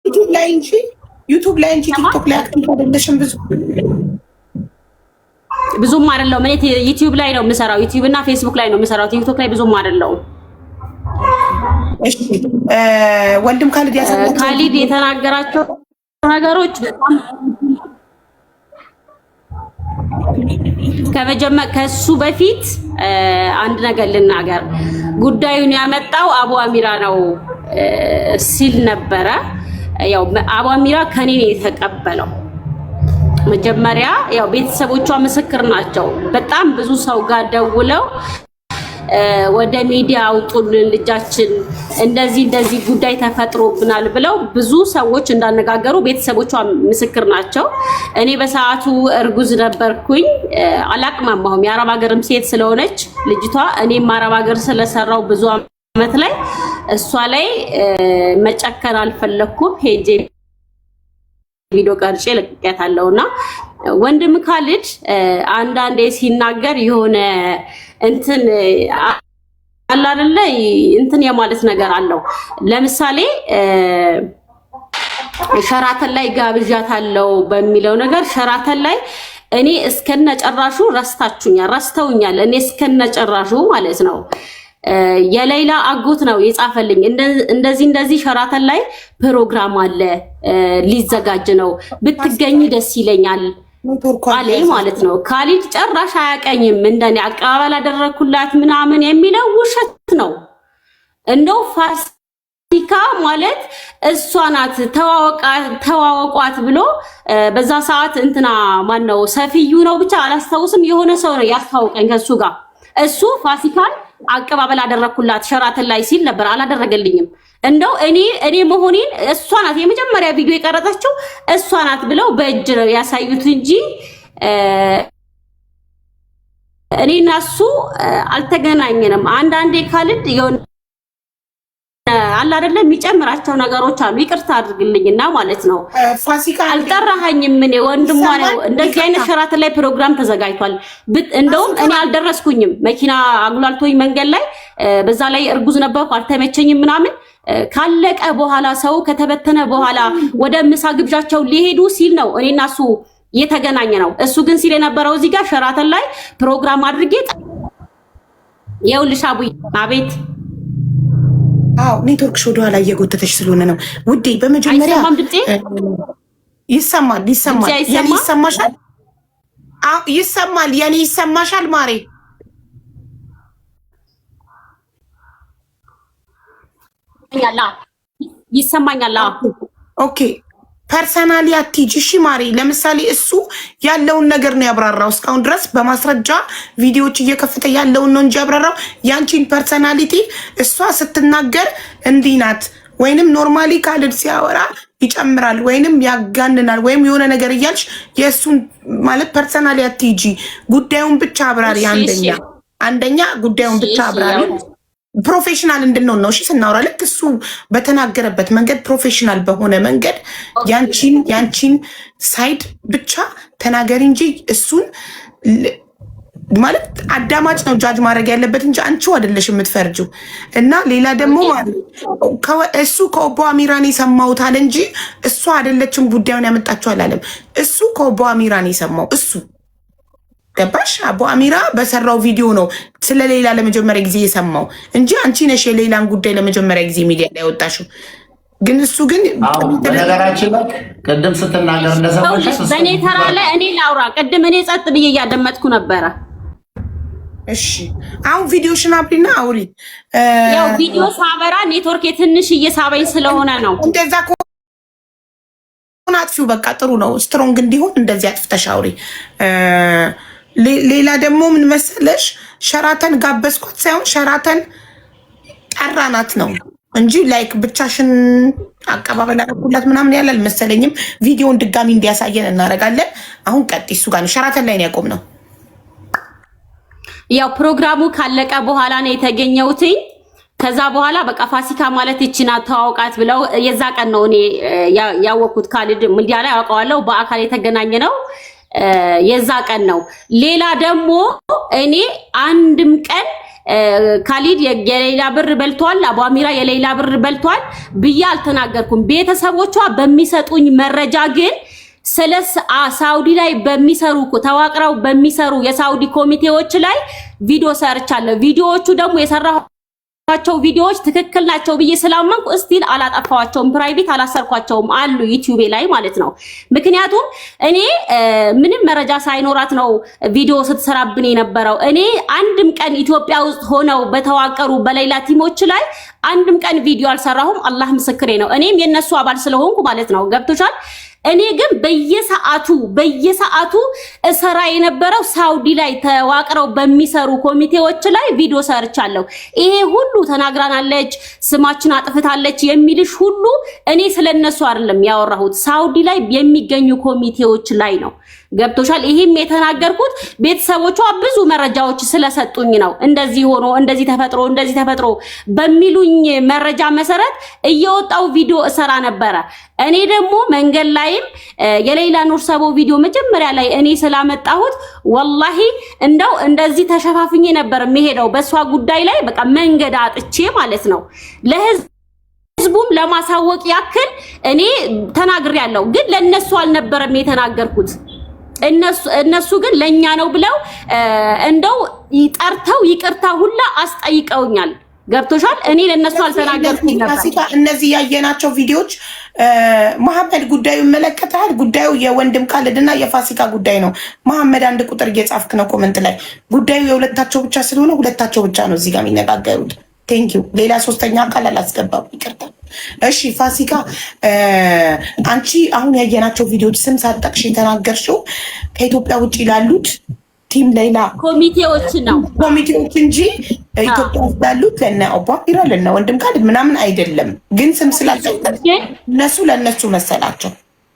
ዩቲዩብ ላይ እንጂ ቲክቶክ ላይ አክቲቭ አይደለሽም። ብዙም አይደለሁም። እኔ ዩቲዩብ ላይ ነው የምሰራው። ዩቲዩብ እና ፌስቡክ ላይ ነው የምሰራው። ቲክቶክ ላይ ብዙም አይደለሁም። እሺ ወንድም ካሊድ የተናገራቸው ነገሮች በጣም ከሱ በፊት አንድ ነገር ልናገር። ጉዳዩን ያመጣው አቡ አሚራ ነው ሲል ነበረ። ያው አቡ አሚራ ከኔ ነው የተቀበለው። መጀመሪያ ያው ቤተሰቦቿ ምስክር ናቸው። በጣም ብዙ ሰው ጋር ደውለው ወደ ሚዲያ አውጡልን ልጃችን እንደዚህ ጉዳይ ተፈጥሮብናል ብለው ብዙ ሰዎች እንዳነጋገሩ ቤተሰቦቿ ምስክር ናቸው። እኔ በሰዓቱ እርጉዝ ነበርኩኝ። አላቅማማሁም። የአረብ ሀገርም ሴት ስለሆነች ልጅቷ እኔም አረብ ሀገር ስለሰራው ብዙ አመት ላይ እሷ ላይ መጨከን አልፈለኩም። ሄጄ ቪዲዮ ቀርጬ ለቅቄያታለሁና ወንድም ካሊድ አንዳንዴ ሲናገር የሆነ እንትን አለ አይደለ እንትን የማለት ነገር አለው። ለምሳሌ ሸራተን ላይ ጋብዣታለሁ በሚለው ነገር ሸራተን ላይ እኔ እስከነጨራሹ ረስተውኛል። እኔ እስከነጨራሹ ማለት ነው። የሌላ አጎት ነው የጻፈልኝ። እንደዚህ ሸራተን ላይ ፕሮግራም አለ ሊዘጋጅ ነው ብትገኝ ደስ ይለኛል አለኝ ማለት ነው። ካሊድ ጨራሽ አያቀኝም። እንደኔ አቀባበል አደረኩላት ምናምን የሚለው ውሸት ነው። እንደው ፋሲካ ማለት እሷ ናት ተዋወቋት ብሎ በዛ ሰዓት እንትና ማን ነው ሰፊዩ ነው ብቻ አላስታውስም። የሆነ ሰው ነው ያስታውቀኝ ከሱ ጋር እሱ ፋሲካን አቀባበል አደረኩላት ሸራተን ላይ ሲል ነበር። አላደረገልኝም። እንደው እኔ መሆኔን እሷ ናት የመጀመሪያ ቪዲዮ የቀረጸችው እሷ ናት ብለው በእጅ ነው ያሳዩት እንጂ እኔና እሱ አልተገናኘንም። አንዳንዴ ካሊድ የሆነ አላ አይደለ የሚጨምራቸው ነገሮች አሉ። ይቅርታ አድርግልኝና ማለት ነው። ፋሲካ አልጠራኸኝም። ምን ወንድሟ ነው እንደዚህ አይነት ሸራተን ላይ ፕሮግራም ተዘጋጅቷል። እንደውም እኔ አልደረስኩኝም። መኪና አጉላልቶኝ መንገድ ላይ በዛ ላይ እርጉዝ ነበርኩ አልተመቸኝም ምናምን። ካለቀ በኋላ ሰው ከተበተነ በኋላ ወደ ምሳ ግብዣቸው ሊሄዱ ሲል ነው እኔና እሱ የተገናኘ ነው። እሱ ግን ሲል የነበረው እዚህ ጋር ሸራተን ላይ ፕሮግራም አድርጌ ይኸውልሽ አቡዬ አቤት ኔትወርክሽ ወደ ኋላ እየጎተተሽ ስለሆነ ነው ውዴ። በመጀመሪያ ይሰማል። የኔ ይሰማሻል? ይሰማል። የኔ ይሰማሻል ማሬ? ይሰማኛል። ኦኬ ፐርሰናሊ አትሂጂ እሺ ማሪ። ለምሳሌ እሱ ያለውን ነገር ነው ያብራራው። እስካሁን ድረስ በማስረጃ ቪዲዮዎች እየከፈተ ያለውን ነው እንጂ ያብራራው ያንቺን ፐርሰናሊቲ እሷ ስትናገር እንዲህ ናት ወይንም ኖርማሊ ካሊድ ሲያወራ ይጨምራል ወይንም ያጋንናል ወይም የሆነ ነገር እያልሽ የእሱን ማለት ፐርሰናሊ አትሂጂ። ጉዳዩን ብቻ አብራሪ። አንደኛ ጉዳዩን ብቻ አብራሪ። ፕሮፌሽናል እንድንሆን ነው እሺ ስናወራ። ልክ እሱ በተናገረበት መንገድ ፕሮፌሽናል በሆነ መንገድ ያንቺን ሳይድ ብቻ ተናገሪ እንጂ እሱን ማለት አዳማጭ ነው ጃጅ ማድረግ ያለበት እንጂ አንቺው አይደለሽ የምትፈርጂው። እና ሌላ ደግሞ እሱ ከኦቦ አሚራን የሰማሁት አለ እንጂ እሱ አይደለችም ጉዳዩን ያመጣችው አላለም። እሱ ከኦቦ አሚራን የሰማው እሱ ገባሽ? አቡ አሚራ በሰራው ቪዲዮ ነው ስለሌላ ለመጀመሪያ ጊዜ የሰማው እንጂ አንቺ ነሽ የሌላን ጉዳይ ለመጀመሪያ ጊዜ ሚዲያ ላይ ያወጣሽው። ግን እሱ ግን በነገራችን ላይ ቅድም ስትናገር እንደሰማሽ በእኔ ተራ ላይ እኔ ላውራ። ቅድም እኔ ጸጥ ብዬ እያደመጥኩ ነበረ። እሺ አሁን ቪዲዮሽን አብሪና አውሪ። ያው ቪዲዮ ሳበራ ኔትወርክ የትንሽ እየሳበኝ ስለሆነ ነው። እንደዛ ከሆነ አጥፊው በቃ ጥሩ ነው። ስትሮንግ እንዲሆን እንደዚህ አጥፍተሽ አውሪ። ሌላ ደግሞ ምን መሰለሽ ሸራተን ጋበዝኳት ሳይሆን ሸራተን ጠራናት ነው እንጂ ላይክ ብቻሽን አቀባበል አደረኩላት ምናምን ያለ አልመሰለኝም። ቪዲዮውን ድጋሚ እንዲያሳየን እናደርጋለን። አሁን ቀጥይ። እሱ ጋር ሸራተን ላይ ነው ያቆምነው። ያው ፕሮግራሙ ካለቀ በኋላ ነው የተገኘሁት። ከዛ በኋላ በቃ ፋሲካ ማለት ይችና ተዋውቃት ብለው የዛ ቀን ነው እኔ ያወቅኩት። ካሊድ ሚዲያ ላይ አውቀዋለሁ፣ በአካል የተገናኘ ነው የዛ ቀን ነው። ሌላ ደግሞ እኔ አንድም ቀን ካሊድ የሌላ ብር በልቷል፣ አቡ አሚራ የሌላ ብር በልቷል ብዬ አልተናገርኩም። ቤተሰቦቿ በሚሰጡኝ መረጃ ግን ስለ ሳውዲ ላይ በሚሰሩ ተዋቅረው በሚሰሩ የሳውዲ ኮሚቴዎች ላይ ቪዲዮ ሰርቻለሁ። ቪዲዮዎቹ ደግሞ የሰራኋቸው ቪዲዮዎች ትክክል ናቸው ብዬ ስላመንኩ እስቲል አላጠፋዋቸውም፣ ፕራይቬት አላሰርኳቸውም አሉ ዩቲዩብ ላይ ማለት ነው። ምክንያቱም እኔ ምንም መረጃ ሳይኖራት ነው ቪዲዮ ስትሰራብን የነበረው። እኔ አንድም ቀን ኢትዮጵያ ውስጥ ሆነው በተዋቀሩ በሌላ ቲሞች ላይ አንድም ቀን ቪዲዮ አልሰራሁም። አላህ ምስክሬ ነው። እኔም የነሱ አባል ስለሆንኩ ማለት ነው። ገብቶሻል? እኔ ግን በየሰዓቱ እሰራ የነበረው ሳውዲ ላይ ተዋቅረው በሚሰሩ ኮሚቴዎች ላይ ቪዲዮ ሰርቻለሁ። ይሄ ሁሉ ተናግራናለች፣ ስማችን አጥፍታለች የሚልሽ ሁሉ እኔ ስለነሱ አይደለም ያወራሁት፣ ሳውዲ ላይ የሚገኙ ኮሚቴዎች ላይ ነው። ገብቶሻል? ይሄም የተናገርኩት ቤተሰቦቿ ብዙ መረጃዎች ስለሰጡኝ ነው። እንደዚህ ሆኖ እንደዚህ ተፈጥሮ በሚሉኝ መረጃ መሰረት እየወጣው ቪዲዮ እሰራ ነበረ። እኔ ደግሞ መንገድ ላይም የሌላ ኑር ሰቦ ቪዲዮ መጀመሪያ ላይ እኔ ስላመጣሁት ወላሂ እንደው እንደዚህ ተሸፋፍኜ ነበር የሚሄደው በሷ ጉዳይ ላይ በቃ መንገድ አጥቼ ማለት ነው። ለህዝቡም ለማሳወቅ ያክል እኔ ተናግሬያለሁ፣ ግን ለነሱ አልነበረም የተናገርኩት። እነሱ ግን ለኛ ነው ብለው እንደው ጠርተው ይቅርታ ሁላ አስጠይቀውኛል። ገብቶሻል? እኔ ለነሱ አልተናገርኩም ነበር። እነዚህ ያየናቸው ቪዲዮዎች መሐመድ ጉዳዩ ይመለከታል። ጉዳዩ የወንድም ካሊድና የፋሲካ ጉዳይ ነው። መሐመድ አንድ ቁጥር እየጻፍክ ነው ኮመንት ላይ። ጉዳዩ የሁለታቸው ብቻ ስለሆነ ሁለታቸው ብቻ ነው እዚህ ጋር የሚነጋገሩት። ቴንኪው። ሌላ ሶስተኛ አካል አላስገባም። ይቅርታ። እሺ ፋሲካ፣ አንቺ አሁን ያየናቸው ቪዲዮዎች ስም ሳትጠቅሽ የተናገርሽው ከኢትዮጵያ ውጭ ላሉት ቲም ሌላ ኮሚቴዎች ነው ኮሚቴዎች እንጂ ኢትዮጵያ ውስጥ ላሉት ለነ አቡ አሚራ ለነ ወንድም ካሊድ ምናምን አይደለም። ግን ስም ስላልጠቀስ እነሱ ለነሱ መሰላቸው።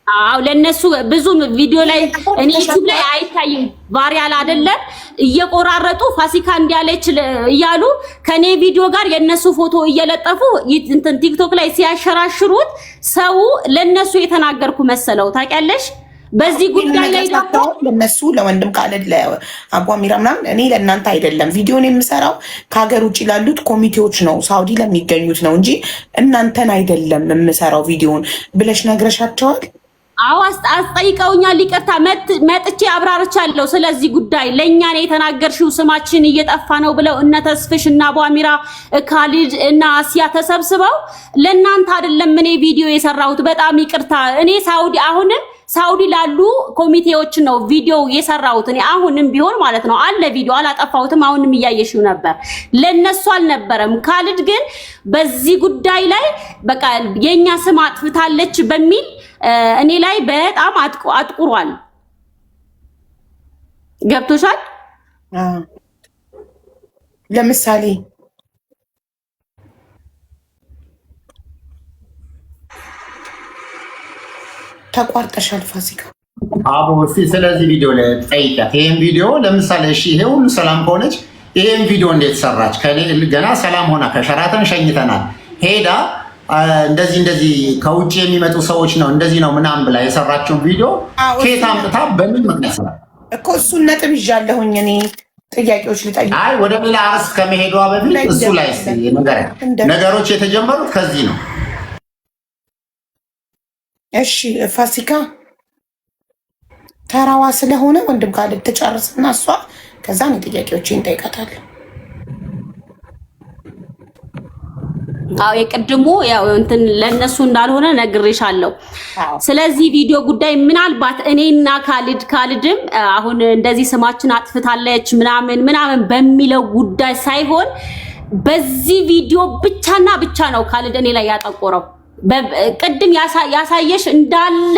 አው ለነሱ ብዙ ቪዲዮ ላይ እኔ ዩቲዩብ ላይ አይታይም፣ ቫሪያል አይደለም እየቆራረጡ ፋሲካ እንዲያለች እያሉ ከኔ ቪዲዮ ጋር የነሱ ፎቶ እየለጠፉ እንትን ቲክቶክ ላይ ሲያሸራሽሩት ሰው ለነሱ የተናገርኩ መሰለው። ታውቂያለሽ? በዚህ ጉዳይ ላይ ደግሞ ለነሱ ለወንድም ካሊድ ለአቡ አሚራ ምናምን እኔ ለእናንተ አይደለም ቪዲዮን የምሰራው ከሀገር ውጭ ላሉት ኮሚቴዎች ነው፣ ሳውዲ ለሚገኙት ነው እንጂ እናንተን አይደለም የምሰራው ቪዲዮን ብለሽ ነግረሻቸዋል? አዎ አስጠይቀውኛል። ይቅርታ መጥቼ አብራርቻለሁ። ስለዚህ ጉዳይ ለኛ ነው የተናገርሽው፣ ስማችን እየጠፋ ነው ብለው እነ ተስፍሽ እና አቡ አሚራ ካሊድ እና አሲያ ተሰብስበው ለእናንተ አይደለም እኔ ቪዲዮ የሰራሁት። በጣም ይቅርታ። እኔ ሳውዲ ላሉ ኮሚቴዎች ነው ቪዲዮ የሰራሁት። እኔ አሁንም ቢሆን ማለት ነው አለ ቪዲዮ አላጠፋሁትም። አሁንም እያየሽው ነበር። ለነሱ አልነበረም። ካሊድ ግን በዚህ ጉዳይ ላይ በቃ የኛ ስም አጥፍታለች በሚል እኔ ላይ በጣም አጥቁሯል። ገብቶሻል? ለምሳሌ ተቋርጠሻል ፋሲካ። አቡ እስቲ ስለዚህ ቪዲዮ ላይ ጠይቂያት። ይሄን ቪዲዮ ለምሳሌ እሺ፣ ይሄ ሁሉ ሰላም ከሆነች ይሄን ቪዲዮ እንዴት ሰራች? ገና ሰላም ሆና ከሸራተን ሸኝተናል ሄዳ እንደዚህ ከውጭ የሚመጡ ሰዎች ነው እንደዚህ ነው ምናምን ብላ የሰራችውን ቪዲዮ ከየት አምጥታ በምን ምክንያት ነው እኮ እሱን ነጥብ ይዣለሁኝ እኔ ጥያቄዎች ልጠይቅ። አይ ወደ ሌላ አርስ ከመሄዷ በፊት እሱ ላይ ነገሮች የተጀመሩት ከዚህ ነው። እሺ ፋሲካ ተራዋ ስለሆነ ወንድም ካሊድ ትጨርስና እሷ ከዛ ነው ጥያቄዎችን እንጠይቃታለን። አው የቅድሙ ያው እንትን ለነሱ እንዳልሆነ ነግሬሻለሁ። ስለዚህ ቪዲዮ ጉዳይ ምናልባት እኔና ካሊድም አሁን እንደዚህ ስማችን አጥፍታለች ምናምን በሚለው ጉዳይ ሳይሆን በዚህ ቪዲዮ ብቻና ብቻ ነው ካሊድ እኔ ላይ ያጠቆረው። ቅድም ያሳየሽ እንዳለ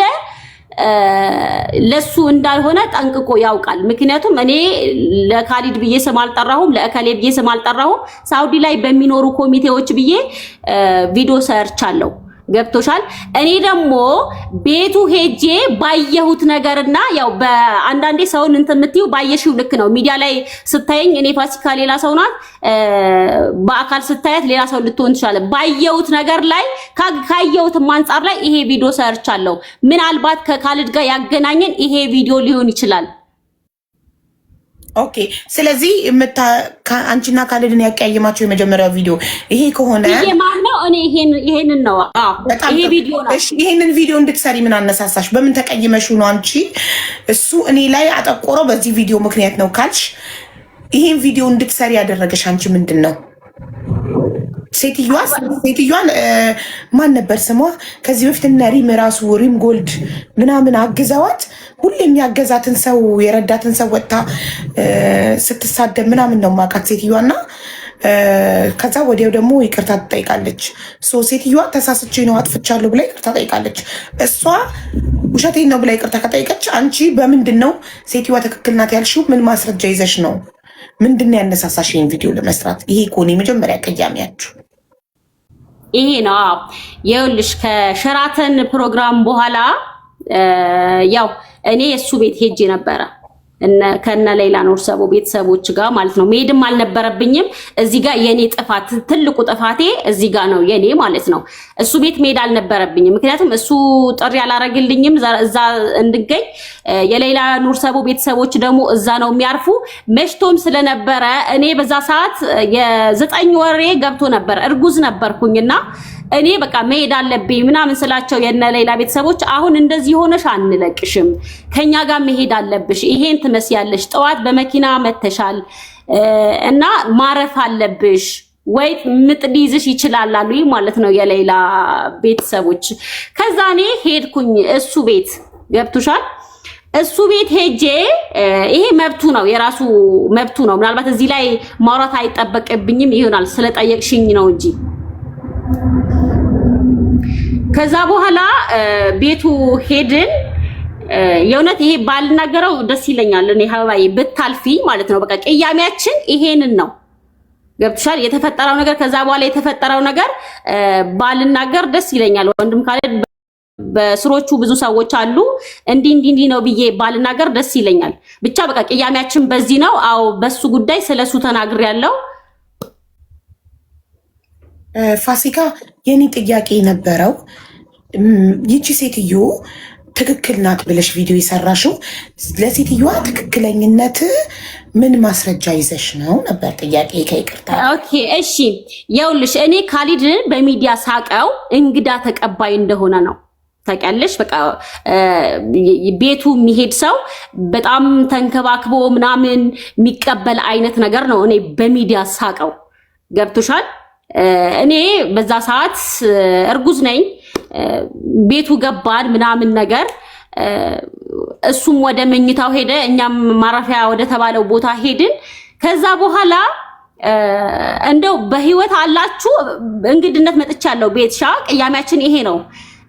ለሱ እንዳልሆነ ጠንቅቆ ያውቃል። ምክንያቱም እኔ ለካሊድ ብዬ ስም አልጠራሁም፣ ለእከሌ ብዬ ስም አልጠራሁም። ሳውዲ ላይ በሚኖሩ ኮሚቴዎች ብዬ ቪዲዮ ሰርቻለሁ። ገብቶሻል? እኔ ደግሞ ቤቱ ሄጄ ባየሁት ነገርና ያው በአንዳንዴ ሰውን እንትን የምትይው ባየሽው ልክ ነው። ሚዲያ ላይ ስታየኝ እኔ ፋሲካ ሌላ ሰው ናት፣ በአካል ስታያት ሌላ ሰው ልትሆን ትችላለች። ባየሁት ነገር ላይ ካየሁት አንጻር ላይ ይሄ ቪዲዮ ሰርቻለሁ። ምናልባት ከካሊድ ጋር ያገናኘን ይሄ ቪዲዮ ሊሆን ይችላል። ኦኬ። ስለዚህ አንቺና ካሌድን ያቀያየማቸው የመጀመሪያው ቪዲዮ ይሄ ከሆነ ማነው? እኔ ይሄንን ነው። ይሄ ቪዲዮ ነው። እሺ፣ ይሄንን ቪዲዮ እንድትሰሪ ምን አነሳሳሽ? በምን ተቀይመሽ ነው አንቺ? እሱ እኔ ላይ አጠቆረው በዚህ ቪዲዮ ምክንያት ነው ካልሽ፣ ይሄን ቪዲዮ እንድትሰሪ ያደረገሽ አንቺ ምንድን ነው? ሴትዮዋን ማን ነበር ስሟ? ከዚህ በፊት እነ ሪም ራሱ ሪም ጎልድ ምናምን አግዘዋት ሁሌም ያገዛትን ሰው የረዳትን ሰው ወጥታ ስትሳደብ ምናምን ነው ማቃት ሴትዮዋና ከዛ ወዲያው ደግሞ ይቅርታ ትጠይቃለች። ሴትዮዋ ተሳስቼ ነው አጥፍቻለሁ ብላ ይቅርታ ጠይቃለች። እሷ ውሸቴን ነው ብላ ይቅርታ ከጠይቀች አንቺ በምንድን ነው ሴትዮዋ ትክክል ናት ያልሽው? ምን ማስረጃ ይዘሽ ነው? ምንድን ነው ያነሳሳሽ ይህን ቪዲዮ ለመስራት? ይሄ ኮኔ መጀመሪያ ቀያሚያችሁ ይሄ ነው። ይኸውልሽ ከሸራተን ፕሮግራም በኋላ ያው እኔ እሱ ቤት ሄጄ ነበረ ከነ ሌላ ኑር ሰቦ ቤተሰቦች ጋር ማለት ነው። መሄድም አልነበረብኝም። እዚህ ጋር የኔ ጥፋት ትልቁ ጥፋቴ እዚህ ጋር ነው የኔ ማለት ነው። እሱ ቤት መሄድ አልነበረብኝም፣ ምክንያቱም እሱ ጥሪ አላረግልኝም እዛ እንድገኝ። የሌላ ኑር ሰቦ ቤተሰቦች ደግሞ እዛ ነው የሚያርፉ። መሽቶም ስለነበረ እኔ በዛ ሰዓት የ9 ወሬ ገብቶ ነበር፣ እርጉዝ ነበርኩኝና እኔ በቃ መሄድ አለብኝ ምናምን ስላቸው የነ ሌላ ቤተሰቦች አሁን እንደዚህ ሆነሽ አንለቅሽም፣ ከኛ ጋር መሄድ አለብሽ፣ ይሄን ትመስያለሽ፣ ጠዋት በመኪና መተሻል እና ማረፍ አለብሽ ወይ ምጥ ሊይዝሽ ይችላል አሉኝ ማለት ነው የሌላ ቤተሰቦች። ከዛ እኔ ሄድኩኝ እሱ ቤት ገብቶሻል። እሱ ቤት ሄጄ ይሄ መብቱ ነው፣ የራሱ መብቱ ነው። ምናልባት እዚህ ላይ ማውራት አይጠበቅብኝም ይሆናል ስለጠየቅሽኝ ነው እንጂ ከዛ በኋላ ቤቱ ሄድን። የእውነት ይሄ ባልናገረው ደስ ይለኛል። እኔ ሀባይ ብታልፊ ማለት ነው። በቃ ቅያሜያችን ይሄንን ነው። ገብቶሻል? የተፈጠረው ነገር ከዛ በኋላ የተፈጠረው ነገር ባልናገር ደስ ይለኛል። ወንድም ካለ በስሮቹ ብዙ ሰዎች አሉ። እንዲህ ነው ብዬ ባልናገር ደስ ይለኛል። ብቻ በቃ ቅያሜያችን በዚህ ነው። አዎ በሱ ጉዳይ ስለሱ ተናግሬያለሁ። ፋሲካ የኔ ጥያቄ የነበረው ይቺ ሴትዮ ትክክል ናት ብለሽ ቪዲዮ የሰራሽው ለሴትዮዋ ትክክለኝነት ምን ማስረጃ ይዘሽ ነው ነበር ጥያቄ። ከይቅርታ ኦኬ እሺ፣ ይኸውልሽ እኔ ካሊድን በሚዲያ ሳቀው እንግዳ ተቀባይ እንደሆነ ነው ታውቂያለሽ። በቃ ቤቱ የሚሄድ ሰው በጣም ተንከባክቦ ምናምን የሚቀበል አይነት ነገር ነው እኔ በሚዲያ ሳቀው። ገብቶሻል? እኔ በዛ ሰዓት እርጉዝ ነኝ። ቤቱ ገባን ምናምን ነገር እሱም ወደ መኝታው ሄደ፣ እኛም ማረፊያ ወደ ተባለው ቦታ ሄድን። ከዛ በኋላ እንደው በህይወት አላችሁ እንግድነት መጥቻለሁ። ቤትሻ ቅያሜያችን ይሄ ነው።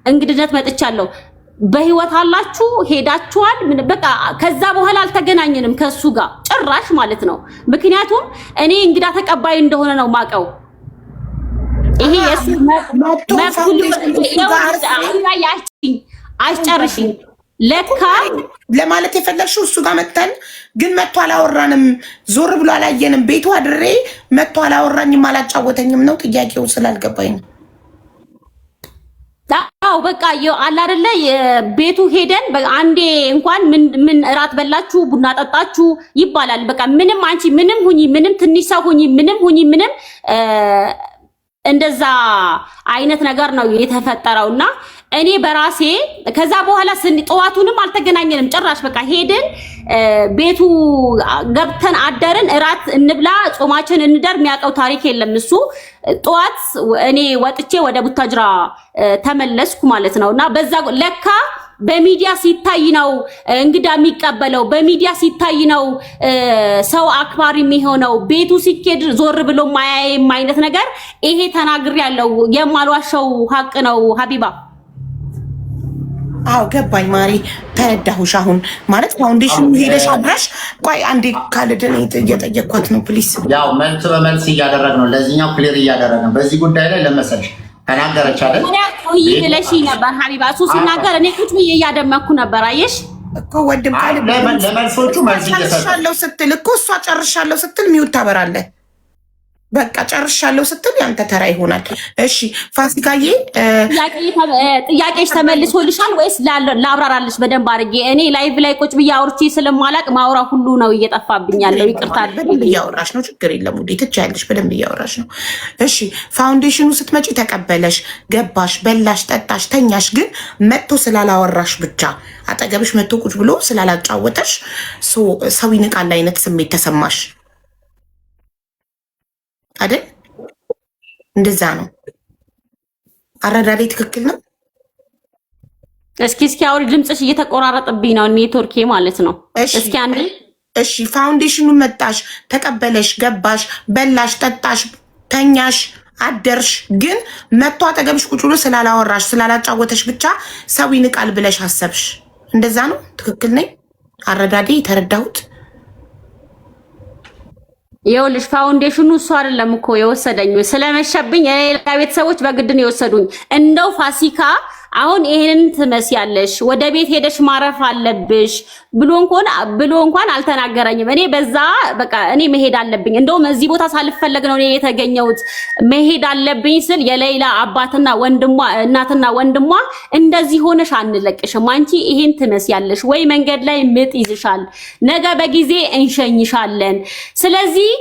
እንግድነት መጥቻለሁ፣ በህይወት አላችሁ ሄዳችኋል። በቃ ከዛ በኋላ አልተገናኘንም ከሱ ጋር ጭራሽ ማለት ነው። ምክንያቱም እኔ እንግዳ ተቀባይ እንደሆነ ነው ማቀው። ይሄ የሱ አስጨርሽኝ ለካ ለማለት የፈለግሽው እሱ ጋር መተን ግን መጥቶ አላወራንም፣ ዞር ብሎ አላየንም። ቤቱ አድሬ መጥቶ አላወራኝም፣ አላጫወተኝም ነው ጥያቄው ስላልገባኝ ነው። አዎ በቃ አለ አይደለ ቤቱ ሄደን አንዴ እንኳን ምን እራት በላችሁ ቡና ጠጣችሁ ይባላል። በቃ ምንም አንቺ ምንም ሁኚ ምንም ትንሽ ሰው ሁኚ ምንም ሁኚ ምንም እንደዛ አይነት ነገር ነው የተፈጠረውና እኔ በራሴ ከዛ በኋላ ጠዋቱንም አልተገናኘንም ጭራሽ። በቃ ሄድን ቤቱ ገብተን አደርን፣ እራት እንብላ ጾማችን እንደር የሚያውቀው ታሪክ የለም እሱ። ጠዋት እኔ ወጥቼ ወደ ቡታጅራ ተመለስኩ ማለት ነውና በዛ ለካ በሚዲያ ሲታይ ነው እንግዳ የሚቀበለው፣ በሚዲያ ሲታይ ነው ሰው አክባሪ የሚሆነው። ቤቱ ሲኬድ ዞር ብሎ ማያየም አይነት ነገር ይሄ ተናግሬያለሁ። የማልዋሸው ሀቅ ነው ሀቢባ። አዎ ገባኝ ማሪ፣ ተረዳሁሽ። አሁን ማለት ፋውንዴሽኑ ሄደሽ አድራሽ። ቆይ አንዴ ካልደን እየጠየኳት ነው ፕሊስ። ያው መልስ በመልስ እያደረግ ነው፣ ለዚህኛው ክሊር እያደረግ ነው። በዚህ ጉዳይ ላይ ለመሰልሽ ተናገረች አይደል? ቆይ ብለሽ ነበር ሀቢባ። እሱ ሲናገር እኔ ቁጭ ብዬ እያደመኩ ነበር። አየሽ እኮ ወንድም ካለ ለመልሶቹ መልስ እየሰጠ ጨርሻለሁ ስትል እኮ እሷ ጨርሻለሁ ስትል ሚውት ታበራለህ። በቃ ጨርሻለሁ ስትል ያንተ ተራ ይሆናል። እሺ ፋሲካዬ፣ ጥያቄሽ ተመልሶልሻል ወይስ ላብራራልሽ በደንብ አድርጌ? እኔ ላይቭ ላይ ቁጭ ብዬ አውርቼ ስለማላቅ ማውራ ሁሉ ነው እየጠፋብኝ ያለው። ይቅርታ። በደንብ እያወራሽ ነው፣ ችግር የለም ውዴ፣ ትችያለሽ። በደንብ እያወራሽ ነው። እሺ ፋውንዴሽኑ ስትመጪ ተቀበለሽ፣ ገባሽ፣ በላሽ፣ ጠጣሽ፣ ተኛሽ። ግን መጥቶ ስላላወራሽ ብቻ አጠገብሽ መጥቶ ቁጭ ብሎ ስላላጫወተሽ ሰው ይንቃል አይነት ስሜት ተሰማሽ አይደል? እንደዛ ነው። አረዳዴ ትክክል ነው? እስኪ አውሪ፣ ድምፅሽ እየተቆራረጠብኝ ነው፣ ኔትወርኬ ማለት ነው። እስኪ አንዴ። እሺ ፋውንዴሽኑ መጣሽ፣ ተቀበለሽ፣ ገባሽ፣ በላሽ፣ ጠጣሽ፣ ተኛሽ፣ አደርሽ። ግን መጥቶ አጠገብሽ ቁጭ ብሎ ስላላወራሽ ስላላጫወተሽ ብቻ ሰው ይንቃል ብለሽ አሰብሽ። እንደዛ ነው። ትክክል ነኝ? አረዳዴ የተረዳሁት? ይኸውልሽ ፋውንዴሽኑ እሱ አይደለም እኮ የወሰደኝ፣ ስለመሸብኝ የሌላ ቤተሰቦች በግድ ነው የወሰዱኝ። እንደው ፋሲካ አሁን ይሄንን ትመስያለሽ፣ ወደ ቤት ሄደሽ ማረፍ አለብሽ ብሎ እንኳን አልተናገረኝም። እኔ በዛ በቃ እኔ መሄድ አለብኝ፣ እንደውም እዚህ ቦታ ሳልፈለግ ነው እኔ የተገኘሁት፣ መሄድ አለብኝ ስል የሌላ አባትና ወንድሟ እናትና ወንድሟ እንደዚህ ሆነሽ አንለቅሽም፣ አንቺ ይሄን ትመስያለሽ ወይ መንገድ ላይ ምጥ ይዝሻል፣ ነገ በጊዜ እንሸኝሻለን። ስለዚህ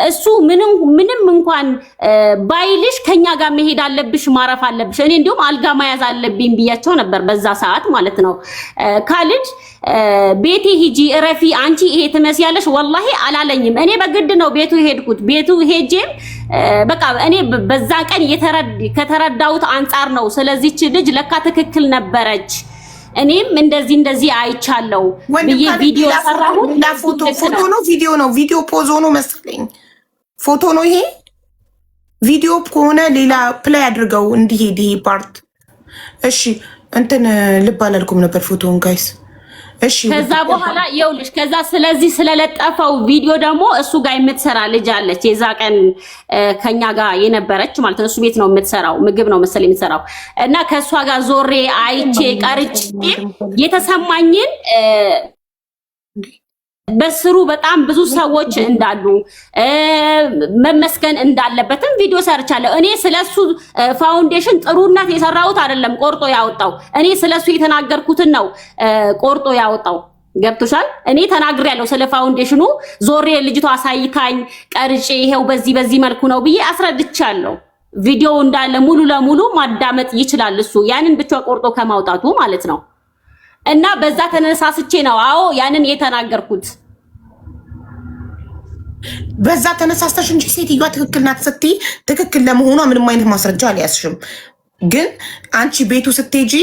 እሱ ምንም እንኳን ባይልሽ ከኛ ጋር መሄድ አለብሽ፣ ማረፍ አለብሽ። እኔ እንዲሁም አልጋ መያዝ አለብኝ ብያቸው ነበር በዛ ሰዓት ማለት ነው። ካልጅ ቤቴ ሂጂ እረፊ፣ አንቺ ይሄ ትመስያለሽ ወላሂ አላለኝም። እኔ በግድ ነው ቤቱ ሄድኩት። ቤቱ ሄጄም በቃ እኔ በዛ ቀን ከተረዳሁት አንጻር ነው ስለዚህች ልጅ ለካ ትክክል ነበረች፣ እኔም እንደዚህ አይቻለው ብዬ ቪዲዮ ሰራሁ። ፎቶ ነው ቪዲዮ ነው? ቪዲዮ ፖዝ ሆኖ መሰለኝ። ፎቶ ነው ይሄ። ቪዲዮ ከሆነ ሌላ ፕሌይ አድርገው እንዲሄድ ይሄ ፓርት። እሺ እንትን ልብ አላልኩም ነበር ፎቶውን ጋይስ። እሺ ከዛ በኋላ ይኸውልሽ፣ ከዛ ስለዚህ ስለለጠፈው ቪዲዮ ደግሞ እሱ ጋር የምትሰራ ልጅ አለች፣ የዛ ቀን ከኛ ጋር የነበረች ማለት ነው። እሱ ቤት ነው የምትሰራው፣ ምግብ ነው መሰለኝ የምትሰራው። እና ከእሷ ጋር ዞሬ አይቼ ቀርጬ የተሰማኝን በስሩ በጣም ብዙ ሰዎች እንዳሉ መመስገን እንዳለበትም ቪዲዮ ሰርቻለሁ። እኔ ስለሱ ፋውንዴሽን ጥሩነት የሰራሁት አይደለም ቆርጦ ያወጣው፣ እኔ ስለሱ የተናገርኩትን ነው ቆርጦ ያወጣው። ገብቶሻል? እኔ ተናግሬያለሁ ስለ ፋውንዴሽኑ፣ ዞሬ ልጅቷ አሳይታኝ ቀርጬ ይሄው በዚህ መልኩ ነው ብዬ አስረድቻለሁ። ቪዲዮ እንዳለ ሙሉ ለሙሉ ማዳመጥ ይችላል እሱ፣ ያንን ብቻ ቆርጦ ከማውጣቱ ማለት ነው። እና በዛ ተነሳስቼ ነው አዎ ያንን የተናገርኩት። በዛ ተነሳስተሽ እንጂ ሴትዮዋ ትክክል ናት ስትይ ትክክል ለመሆኗ ምንም አይነት ማስረጃ አልያዝሽም። ግን አንቺ ቤቱ ስትሄጂ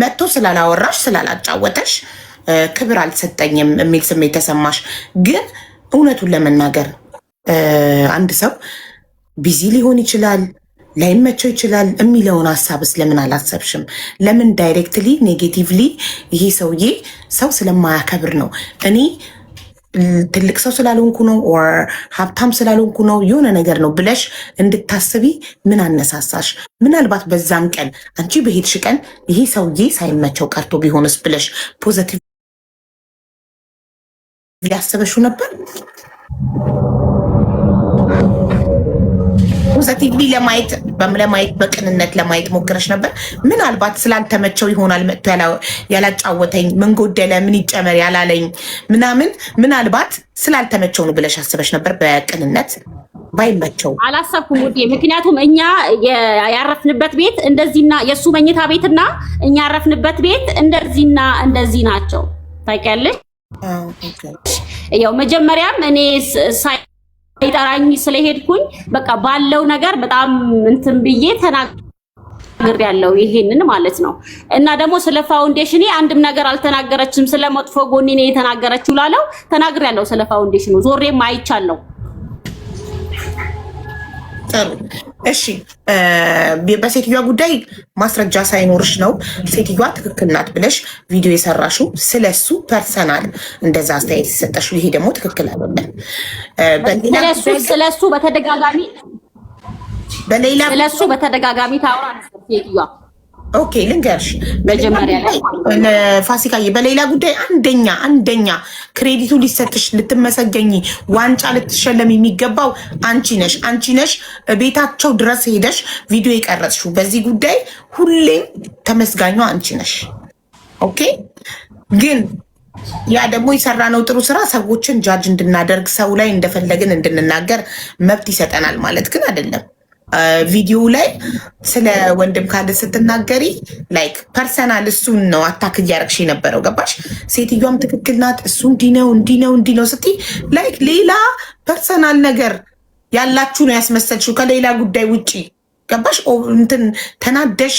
መጥቶ ስላላወራሽ ስላላጫወተሽ ክብር አልሰጠኝም የሚል ስሜት ተሰማሽ። ግን እውነቱን ለመናገር አንድ ሰው ቢዚ ሊሆን ይችላል፣ ላይመቸው ይችላል የሚለውን ሀሳብ ስለምን አላሰብሽም? ለምን ዳይሬክትሊ ኔጌቲቭሊ ይሄ ሰውዬ ሰው ስለማያከብር ነው፣ እኔ ትልቅ ሰው ስላልሆንኩ ነው ኦር ሀብታም ስላልሆንኩ ነው የሆነ ነገር ነው ብለሽ እንድታስቢ ምን አነሳሳሽ? ምናልባት በዛም ቀን አንቺ በሄድሽ ቀን ይሄ ሰውዬ ሳይመቸው ቀርቶ ቢሆንስ ብለሽ ፖዘቲቭ ሊያስበሽው ነበር? ፖዘቲቭሊ ለማየት በቅንነት ለማየት ሞክረሽ ነበር? ምናልባት ስላልተመቸው ይሆናል መጥቶ ያላጫወተኝ፣ ምን ጎደለ፣ ምን ይጨመር ያላለኝ ምናምን ምናልባት ስላልተመቸው ነው ብለሽ አስበሽ ነበር? በቅንነት ባይመቸው አላሰብኩም ውዴ። ምክንያቱም እኛ ያረፍንበት ቤት እንደዚህና የእሱ መኝታ ቤትና እኛ ያረፍንበት ቤት እንደዚህና እንደዚህ ናቸው። ታውቂያለሽ? ያው መጀመሪያም እኔ ይጠራኝ ስለሄድኩኝ በቃ ባለው ነገር በጣም እንትን ብዬ ተናግሬያለሁ፣ ይሄንን ማለት ነው። እና ደግሞ ስለ ፋውንዴሽን አንድም ነገር አልተናገረችም። ስለ መጥፎ ጎኔ ነው የተናገረችው ላለው ተናግሬያለሁ። ስለ ፋውንዴሽኑ ዞሬም አይቻለሁ። ጥሩ እሺ። በሴትዮዋ ጉዳይ ማስረጃ ሳይኖርሽ ነው ሴትዮዋ ትክክል ናት ብለሽ ቪዲዮ የሰራሽው፣ ስለሱ ፐርሰናል እንደዛ አስተያየት የሰጠሽው። ይሄ ደግሞ ትክክል አይደለም። ስለሱ በተደጋጋሚ ታወራ ነበር ሴትዮዋ። ኦኬ ልንገርሽ፣ መጀመሪያ ላይ ፋሲካዬ በሌላ ጉዳይ አንደኛ ክሬዲቱ ሊሰጥሽ ልትመሰገኝ ዋንጫ ልትሸለም የሚገባው አንቺ ነሽ። ቤታቸው ድረስ ሄደሽ ቪዲዮ የቀረጽሽው በዚህ ጉዳይ ሁሌም ተመስጋኟ አንቺ ነሽ። ኦኬ ግን ያ ደግሞ የሰራነው ጥሩ ስራ ሰዎችን ጃጅ እንድናደርግ ሰው ላይ እንደፈለግን እንድንናገር መብት ይሰጠናል ማለት ግን አይደለም። ቪዲዮ ላይ ስለ ወንድም ካለ ስትናገሪ ላይክ ፐርሰናል እሱን ነው አታክ እያረግሽ የነበረው ገባሽ? ሴትዮዋም ትክክል ናት። እሱ እንዲህ ነው ስትይ ላይክ ሌላ ፐርሰናል ነገር ያላችሁ ነው ያስመሰልሽው ከሌላ ጉዳይ ውጪ ገባሽ? እንትን ተናደሽ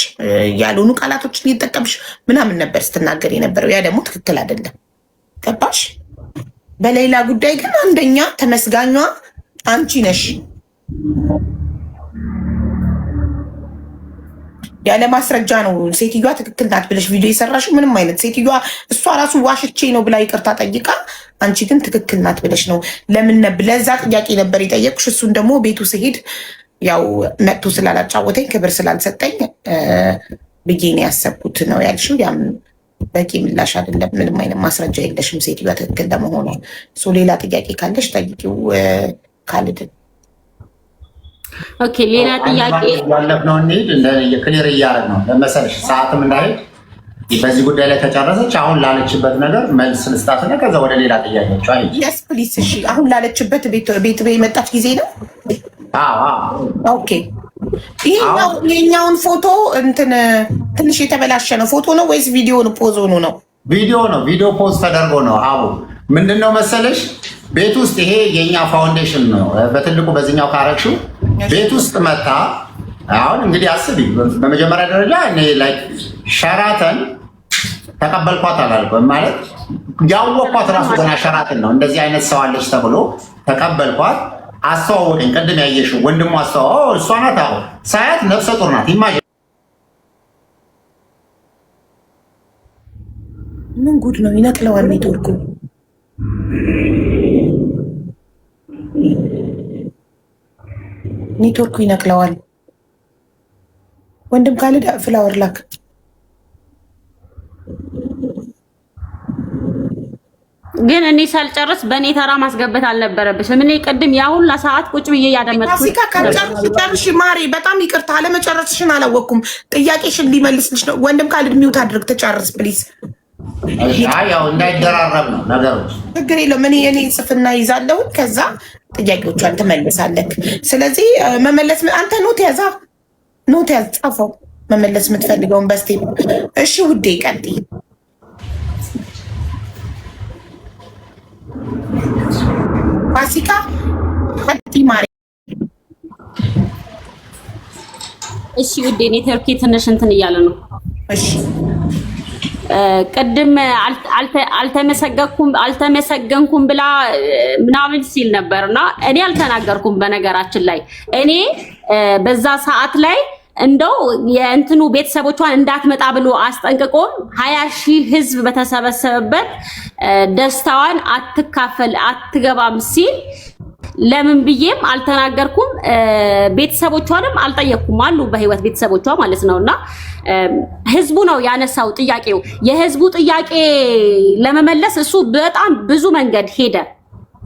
ያልሆኑ ቃላቶችን እየተጠቀምሽ ምናምን ነበር ስትናገር የነበረው። ያ ደግሞ ትክክል አይደለም ገባሽ? በሌላ ጉዳይ ግን አንደኛ ተመስጋኟ አንቺ ነሽ። ያለ ማስረጃ ነው ሴትዮዋ ትክክል ናት ብለሽ ቪዲዮ የሰራሽው። ምንም አይነት ሴትዮዋ እሷ ራሱ ዋሽቼ ነው ብላ ይቅርታ ጠይቃ፣ አንቺ ግን ትክክል ናት ብለሽ ነው። ለምን ለዛ ጥያቄ ነበር የጠየቅሽ። እሱን ደግሞ ቤቱ ስሄድ ያው መጥቶ ስላላጫወተኝ ክብር ስላልሰጠኝ ብዬ ነው ያሰብኩት ነው ያልሽው። ያም በቂ ምላሽ አይደለም። ምንም አይነት ማስረጃ የለሽም ሴትዮዋ ትክክል ለመሆኗ። ሌላ ጥያቄ ካለሽ ጠይቂው ካልድን። ኦኬ ሌላ ጥያቄ ያለፍነው እንሂድ። ክሊር እያደረግ ነው ለመሰለሽ ሰዓትም እንዳይሄድ በዚህ ጉዳይ ላይ ተጨረሰች። አሁን ላለችበት ነገር መልስ ልስጣትና ከዛ ወደ ሌላ ጥያቄዎች አይደል? የስ ፕሊስ። እሺ አሁን ላለችበት ቤት የመጣች ጊዜ ነው። ኦኬ ይሄኛውን ፎቶ እንትን ትንሽ የተበላሸ ነው ፎቶ ነው ወይስ ቪዲዮ ነው? ፖዝ ሆኖ ነው? ቪዲዮ ነው። ቪዲዮ ፖዝ ተደርጎ ነው። አዎ ምንድነው መሰለሽ ቤት ውስጥ ይሄ የኛ ፋውንዴሽን ነው። በትልቁ በዚህኛው ካረግሽው ቤት ውስጥ መታ። አሁን እንግዲህ አስቢ፣ በመጀመሪያ ደረጃ እኔ ላይክ ሸራተን ተቀበልኳት አላልኩም ማለት ያወቅኳት ራሱ ገና ሸራተን ነው። እንደዚህ አይነት ሰው አለች ተብሎ ተቀበልኳት። አስተዋወቀኝ። ቅድም ያየሽው ወንድሙ አስተዋወቀ። እሷ ናት። አሁን ሳያት ነፍሰ ጡር ናት። ኢማጂን ምን ጉድ ነው! ይነቅለዋል ኔትወርኩ። ኔትወርኩ ይነቅለዋል። ወንድም ካልዳ ፍላወር ላክ። ግን እኔ ሳልጨርስ በእኔ ተራ ማስገበት አልነበረብሽም። እኔ ቅድም ያ ሁላ ሰዓት ቁጭ ብዬ ያደመጥኩት ፋሲካ ካልጨርሽ ማሪ፣ በጣም ይቅርታ አለመጨረስሽን አላወቅኩም። ጥያቄሽን ሊመልስልሽ ነው። ወንድም ካልድ ሚውት አድርግ ትጨርስ ፕሊዝ። ያው እንዳይደራረብ ነው ነገሮች። ችግር የለውም። እኔ ጽፍና ይዛለሁ፣ ከዛ ጥያቄዎቿን ትመልሳለህ። ስለዚህ መመለስ አንተ ኖት ያዝ ጻፈው፣ መመለስ የምትፈልገውን በስቴፕ። እሺ ውዴ ቀጥይ። ፋሲካ ቀጥይ ማሪ። እሺ ውዴ ኔትወርክ ትንሽ እንትን እያለ ነው። እሺ ቅድም አልተመሰገንኩም ብላ ምናምን ሲል ነበርና እኔ አልተናገርኩም። በነገራችን ላይ እኔ በዛ ሰዓት ላይ እንደው የእንትኑ ቤተሰቦቿን እንዳትመጣ ብሎ አስጠንቅቆም 20,000 ህዝብ በተሰበሰበበት ደስታዋን አትካፈል አትገባም ሲል ለምን ብዬም አልተናገርኩም። ቤተሰቦቿንም አልጠየቅኩም አሉ በህይወት ቤተሰቦቿ ማለት ነውና ህዝቡ ነው ያነሳው ጥያቄው። የህዝቡ ጥያቄ ለመመለስ እሱ በጣም ብዙ መንገድ ሄደ።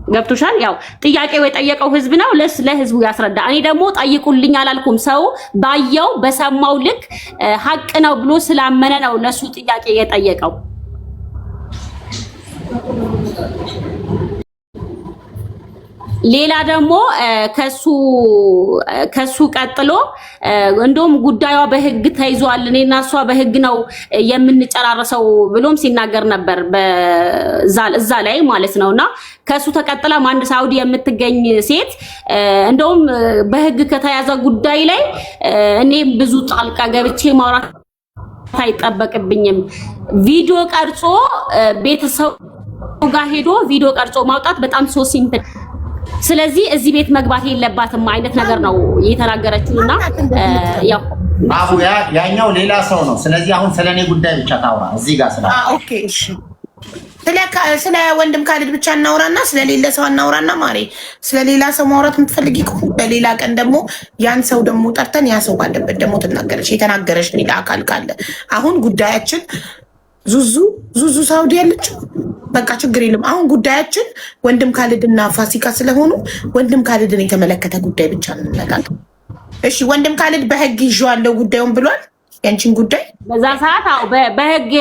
ገብቶሻል? ያው ጥያቄው የጠየቀው ህዝብ ነው፣ ለህዝቡ ያስረዳ። እኔ ደግሞ ጠይቁልኝ አላልኩም። ሰው ባየው በሰማው ልክ ሀቅ ነው ብሎ ስላመነ ነው ለሱ ጥያቄ የጠየቀው። ሌላ ደግሞ ከሱ ቀጥሎ እንደውም ጉዳዩ በህግ ተይዟል፣ እኔና እሷ በህግ ነው የምንጨራረሰው ብሎም ሲናገር ነበር እዛ ላይ ማለት ነውና ከሱ ተቀጥለም አንድ ሳውዲ የምትገኝ ሴት እንደውም በህግ ከተያዘ ጉዳይ ላይ እኔ ብዙ ጣልቃ ገብቼ ማውራት አይጠበቅብኝም። ቪዲዮ ቀርጾ ቤተሰብ ጋር ሄዶ ቪዲዮ ቀርጾ ማውጣት በጣም ሶ ሲምፕል። ስለዚህ እዚህ ቤት መግባት የለባትም አይነት ነገር ነው የተናገረችውና ያው ባቡ ያኛው ሌላ ሰው ነው። ስለዚህ አሁን ስለኔ ጉዳይ ብቻ ታውራ እዚህ ጋር ስላ ኦኬ እሺ ስለ ወንድም ካሊድ ብቻ እናውራና ስለሌላ ሰው እናውራና ማሬ ስለሌላ ሰው ማውራት የምትፈልጊ ከሆነ በሌላ ቀን ደግሞ ያን ሰው ደግሞ ጠርተን ያ ሰው ባለበት ደግሞ ትናገረሽ የተናገረሽ ሌላ አካል ካለ። አሁን ጉዳያችን ዙዙ ሳውዲ ያለችው በቃ ችግር የለም። አሁን ጉዳያችን ወንድም ካሊድና ፋሲካ ስለሆኑ ወንድም ካሊድን የተመለከተ ጉዳይ ብቻ ነው እንነጋገር። እሺ ወንድም ካሊድ በህግ ይዤዋለሁ ጉዳዩን ብሏል። ያንቺን ጉዳይ በዛ ሰዓት በህግ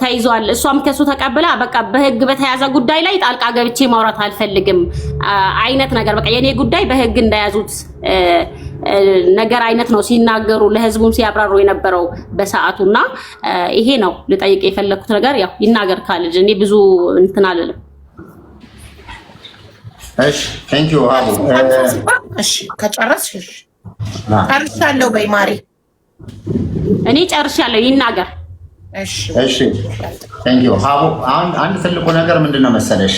ተይዟል። እሷም ከሱ ተቀብላ በቃ በህግ በተያዘ ጉዳይ ላይ ጣልቃ ገብቼ ማውራት አልፈልግም አይነት ነገር በቃ የኔ ጉዳይ በህግ እንዳያዙት ነገር አይነት ነው ሲናገሩ ለህዝቡም ሲያብራሩ የነበረው በሰዓቱና ይሄ ነው ልጠይቅ የፈለኩት ነገር። ያው ይናገር ካሊድ እኔ ብዙ እንትን አልልም። እሺ ቴንክ ዩ አቡ። እሺ ከጨረስሽ ጨርሻለሁ በይ ማሪ። እኔ ጨርሻለሁ ይናገር። እሺ ቴንክ ዩ አቡ። አንድ ትልቁ ነገር ምንድነው መሰለሽ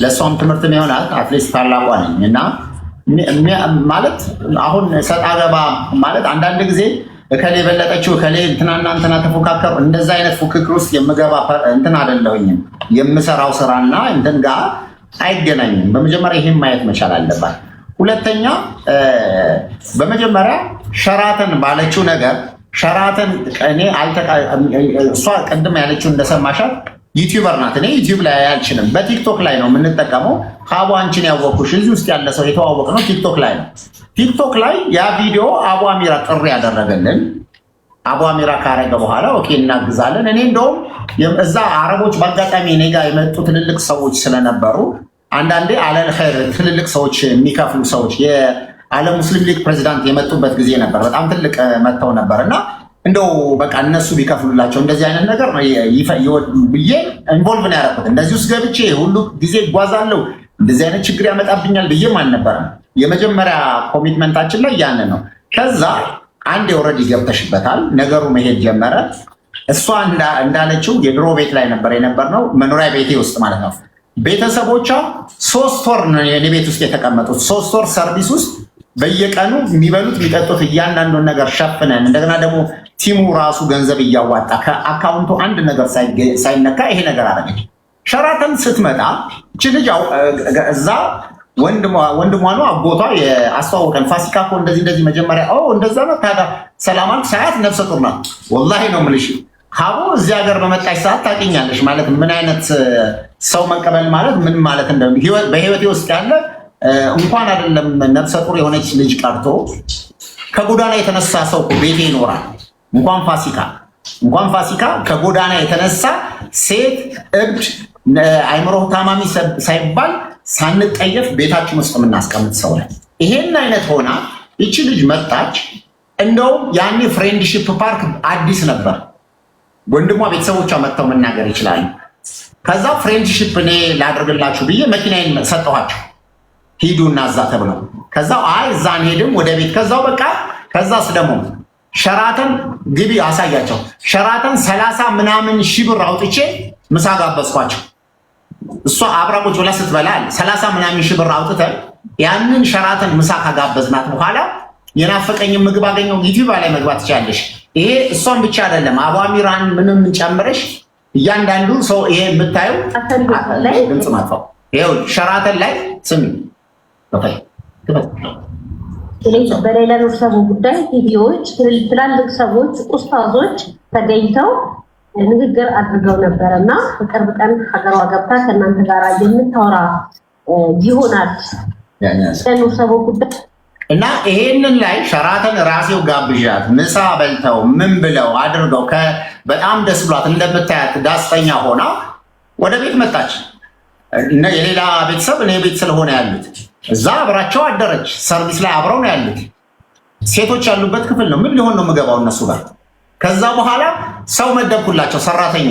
ለሷም ትምህርት ይሆናል አትሊስት ታላቋ ነኝ እና ማለት አሁን ሰጣ ገባ ማለት አንዳንድ ጊዜ እከሌ በለጠችው እከሌ እንትና ተፎካከሩ እንደዛ አይነት ፉክክር ውስጥ የምገባ እንትን አይደለሁኝም። የምሰራው ስራና እንትን ጋር አይገናኝም። በመጀመሪያ ይሄን ማየት መቻል አለባት። ሁለተኛ በመጀመሪያ ሸራተን ባለችው ነገር ሸራተን እሷ ቅድም ያለችው እንደሰማሻት ዩቲዩበር ናት። እኔ ዩቲዩብ ላይ አልችልም፣ በቲክቶክ ላይ ነው የምንጠቀመው። ሀቡ አንቺን ያወቅኩሽ እዚህ ውስጥ ያለ ሰው የተዋወቅ ነው ቲክቶክ ላይ ነው። ቲክቶክ ላይ ያ ቪዲዮ አቡ አሚራ ጥሪ ያደረገልን አቡ አሚራ ካረገ በኋላ ኦኬ እናግዛለን። እኔ እንደውም እዛ አረቦች በአጋጣሚ እኔ ጋር የመጡ ትልልቅ ሰዎች ስለነበሩ አንዳንዴ አለል ኸይር ትልልቅ ሰዎች የሚከፍሉ ሰዎች የዓለም ሙስሊም ሊግ ፕሬዚዳንት የመጡበት ጊዜ ነበር። በጣም ትልቅ መጥተው ነበር እና እንደው በቃ እነሱ ቢከፍሉላቸው እንደዚህ አይነት ነገር ብዬ ኢንቮልቭ ነው ያደረኩት። እንደዚህ ውስጥ ገብቼ ሁሉ ጊዜ እጓዛለሁ እንደዚህ አይነት ችግር ያመጣብኛል ብዬም አልነበረም። የመጀመሪያ ኮሚትመንታችን ላይ ያን ነው። ከዛ አንድ ኦልሬዲ ገብተሽበታል፣ ነገሩ መሄድ ጀመረ። እሷ እንዳለችው የድሮ ቤት ላይ ነበር የነበርነው፣ መኖሪያ ቤቴ ውስጥ ማለት ነው። ቤተሰቦቿ 3 ወር ነው የኔ ቤት ውስጥ የተቀመጡት። 3 ወር ሰርቪስ ውስጥ በየቀኑ የሚበሉት የሚጠጡት እያንዳንዱን ነገር ሸፍነን እንደገና ደግሞ ቲሙ ራሱ ገንዘብ እያዋጣ ከአካውንቱ አንድ ነገር ሳይነካ ይሄ ነገር አደረገች። ሸራተን ስትመጣ እቺ ልጅ እዛ ወንድሟ ነው አጎቷ አስተዋወቀን። ፋሲካ እኮ እንደዚህ መጀመሪያ እንደዛ ነው ታዲያ ሰላማን ሰዓት ነፍሰ ጡር ናት። ወላሂ ነው የምልሽ ሀቡ እዚህ ሀገር በመጣች ሰዓት ታውቂኛለሽ ማለት ምን አይነት ሰው መቀበል ማለት ምን ማለት በህይወቴ ውስጥ ያለ እንኳን አይደለም ነፍሰ ጡር የሆነች ልጅ ቀርቶ ከጎዳና የተነሳ ሰው ቤቴ ይኖራል። እንኳን ፋሲካ ከጎዳና የተነሳ ሴት እብድ አይምሮ ታማሚ ሳይባል ሳንጠየፍ ቤታችን ውስጥ የምናስቀምጥ ሰው ነን። ይሄን አይነት ሆና ይቺ ልጅ መጣች። እንደውም ያኔ ፍሬንድሺፕ ፓርክ አዲስ ነበር። ወንድሟ ቤተሰቦቿ መጥተው መናገር ይችላሉ። ከዛ ፍሬንድሺፕ እኔ ላደርግላችሁ ብዬ መኪናዬን ሰጠኋቸው። ሂዱና እዛ ተብለው ከዛ እዛ አንሄድም ወደ ቤት ከዛው በቃ ከዛስ ደግሞ ሸራተን ግቢ አሳያቸው። ሸራተን 30 ምናምን ሺህ ብር አውጥቼ ምሳ ጋበዝኳቸው። እሷ አብራ ቁጭ ብላ ስትበላ 30 ምናምን ሺህ ብር አውጥተን ያንን ሸራተን ምሳ ካጋበዝናት በኋላ የናፈቀኝን ምግብ አገኘው። ዩቲዩብ ላይ መግባት ትችላለሽ። ይሄ እሷን ብቻ አይደለም አቡ አሚራን ምንም ጨምረሽ እያንዳንዱ ሰው ይሄ የምታየው ድምፅ ማጥፋው ይሄው ሸራተን ላይ ስሚ በሌላ ሰው ጉዳይ ቪዲዮዎች ትላልቅ ሰዎች ኡስታዞች ተገኝተው ንግግር አድርገው ነበር እና በቅርብ ቀን ሀገሯ ገብታ ከእናንተ ጋር የምታወራ ይሆናል ሰው ጉዳይ እና ይሄንን ላይ ሸራተን ራሴው ጋብዣት ምሳ በልተው ምን ብለው አድርገው በጣም ደስ ብሏት እንደምታያት ዳስተኛ ሆና ወደ ቤት መጣች። እና የሌላ ቤተሰብ እኔ ቤት ስለሆነ ያሉት እዛ አብራቸው አደረች። ሰርቪስ ላይ አብረው ነው ያሉት። ሴቶች ያሉበት ክፍል ነው። ምን ሊሆን ነው የምገባው እነሱ ጋር? ከዛ በኋላ ሰው መደብኩላቸው ሰራተኛ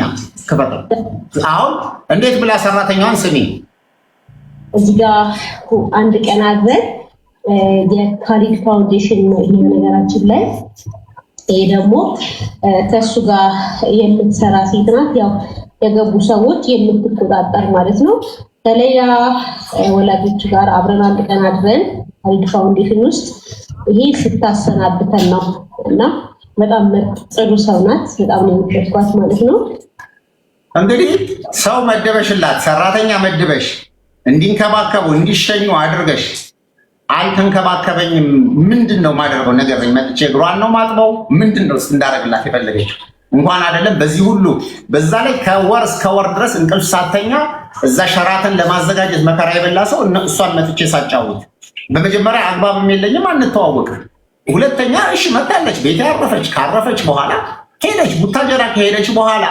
ክፈት። አሁን እንዴት ብላ ሰራተኛዋን ስሚ እዚህ ጋር አንድ ቀን አዘን የካሊድ ፋውንዴሽን ነው ይሄ ነገራችን ላይ ይሄ ደግሞ ከሱ ጋር የምትሰራ ሴት ናት። ያው የገቡ ሰዎች የምትቆጣጠር ማለት ነው። ከሌላ ወላጆች ጋር አብረን አንድ ቀን አድረን ካሊድ ፋውንዴሽን ውስጥ ይሄ ስታሰናብተን ነው እና በጣም ጥሩ ሰው ናት። በጣም ነው የምትወዷት ማለት ነው። እንግዲህ ሰው መደበሽላት ሰራተኛ መድበሽ እንዲንከባከቡ እንዲሸኙ አድርገሽ አልተንከባከበኝም ምንድነው ማደርገው ነገር መጥቼ እግሯን ነው ማጥበው ምንድነው እንዳረግላት የፈለገችው እንኳን አይደለም በዚህ ሁሉ በዛ ላይ ከወር እስከ ወር ድረስ እንቅልፍ ሳተኛ እዛ ሸራተን ለማዘጋጀት መከራ የበላ ሰው እሷን መጥቼ ሳጫውት በመጀመሪያ አግባብም የለኝም አንተዋወቅ ሁለተኛ እሺ መጣለች ቤት ያረፈች ካረፈች በኋላ ሄደች ቡታጀራ ከሄደች በኋላ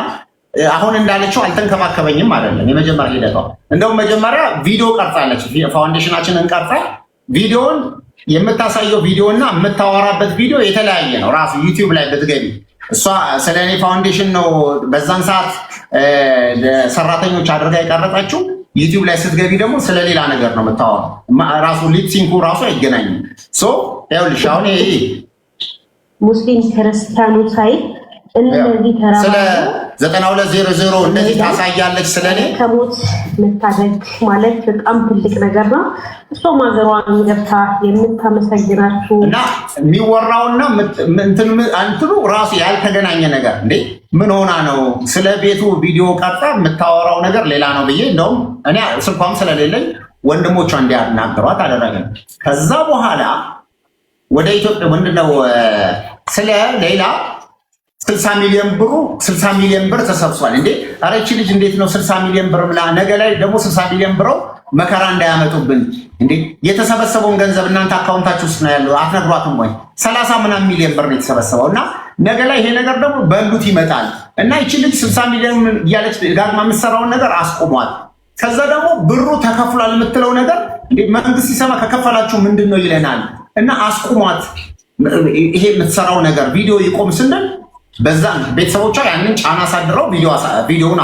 አሁን እንዳለችው አልተንከባከበኝም አይደለም የመጀመሪያ ሄደው እንደውም መጀመሪያ ቪዲዮ ቀርጻለች ፋውንዴሽናችንን ቀርጻ ቪዲዮን የምታሳየው ቪዲዮና የምታወራበት ቪዲዮ የተለያየ ነው ራሱ ዩቲዩብ ላይ ብትገቢ እሷ ስለኔ ፋውንዴሽን ነው በዛን ሰዓት ሰራተኞች አድርጋ የቀረጸችው ዩቲዩብ ላይ ስትገቢ ደግሞ ስለሌላ ነገር ነው የምታወራው ራሱ ሊፕሲንኩ ራሱ አይገናኝም ሶ ይኸውልሽ አሁን ይሄ ሙስሊም ክርስቲያኑ ሳይ እነዚህ ተራራ 9200 እንደዚህ ታሳያለች ስለኔ ከሞት መታደግ ማለት በጣም ትልቅ ነገር ነው እሷ ማዘሯን ገብታ የምታመሰግናችሁ እና የሚወራውና እንትኑ ራሱ ያልተገናኘ ነገር እንዴ ምን ሆና ነው ስለ ቤቱ ቪዲዮ ቀርጻ የምታወራው ነገር ሌላ ነው ብዬ እንደውም እኔ ስልኳም ስለሌለኝ ወንድሞቿ እንዲያናገሯት አደረገን ከዛ በኋላ ወደ ኢትዮጵያ ምንድነው ስለ ሌላ 60 ሚሊዮን ብር ተሰብስቧል እንዴ አረቺ ልጅ እንዴት ነው 60 ሚሊዮን ብር ብላ ነገ ላይ ደግሞ 60 ሚሊዮን ብር መከራ እንዳያመጡብን እንዴ የተሰበሰበውን ገንዘብ እናንተ አካውንታችሁ ውስጥ ነው ያለው አትነግሯትም ወይ 30 ምናምን ሚሊዮን ብር ነው የተሰበሰበውና ነገ ላይ ይሄ ነገር ደግሞ በሉት ይመጣል እና እቺ ልጅ 60 ሚሊዮን እያለች ጋግማ የምትሰራውን ነገር አስቆሟል ከዛ ደግሞ ብሩ ተከፍሏል የምትለው ነገር እንዴ መንግስት ሲሰማ ከከፈላችሁ ምንድነው ይለናል እና አስቆሟት ይሄ የምትሰራው ነገር ቪዲዮ ይቆም ስንል በዛ ቤተሰቦቿ ያንን ጫና አሳድረው ቪዲዮውን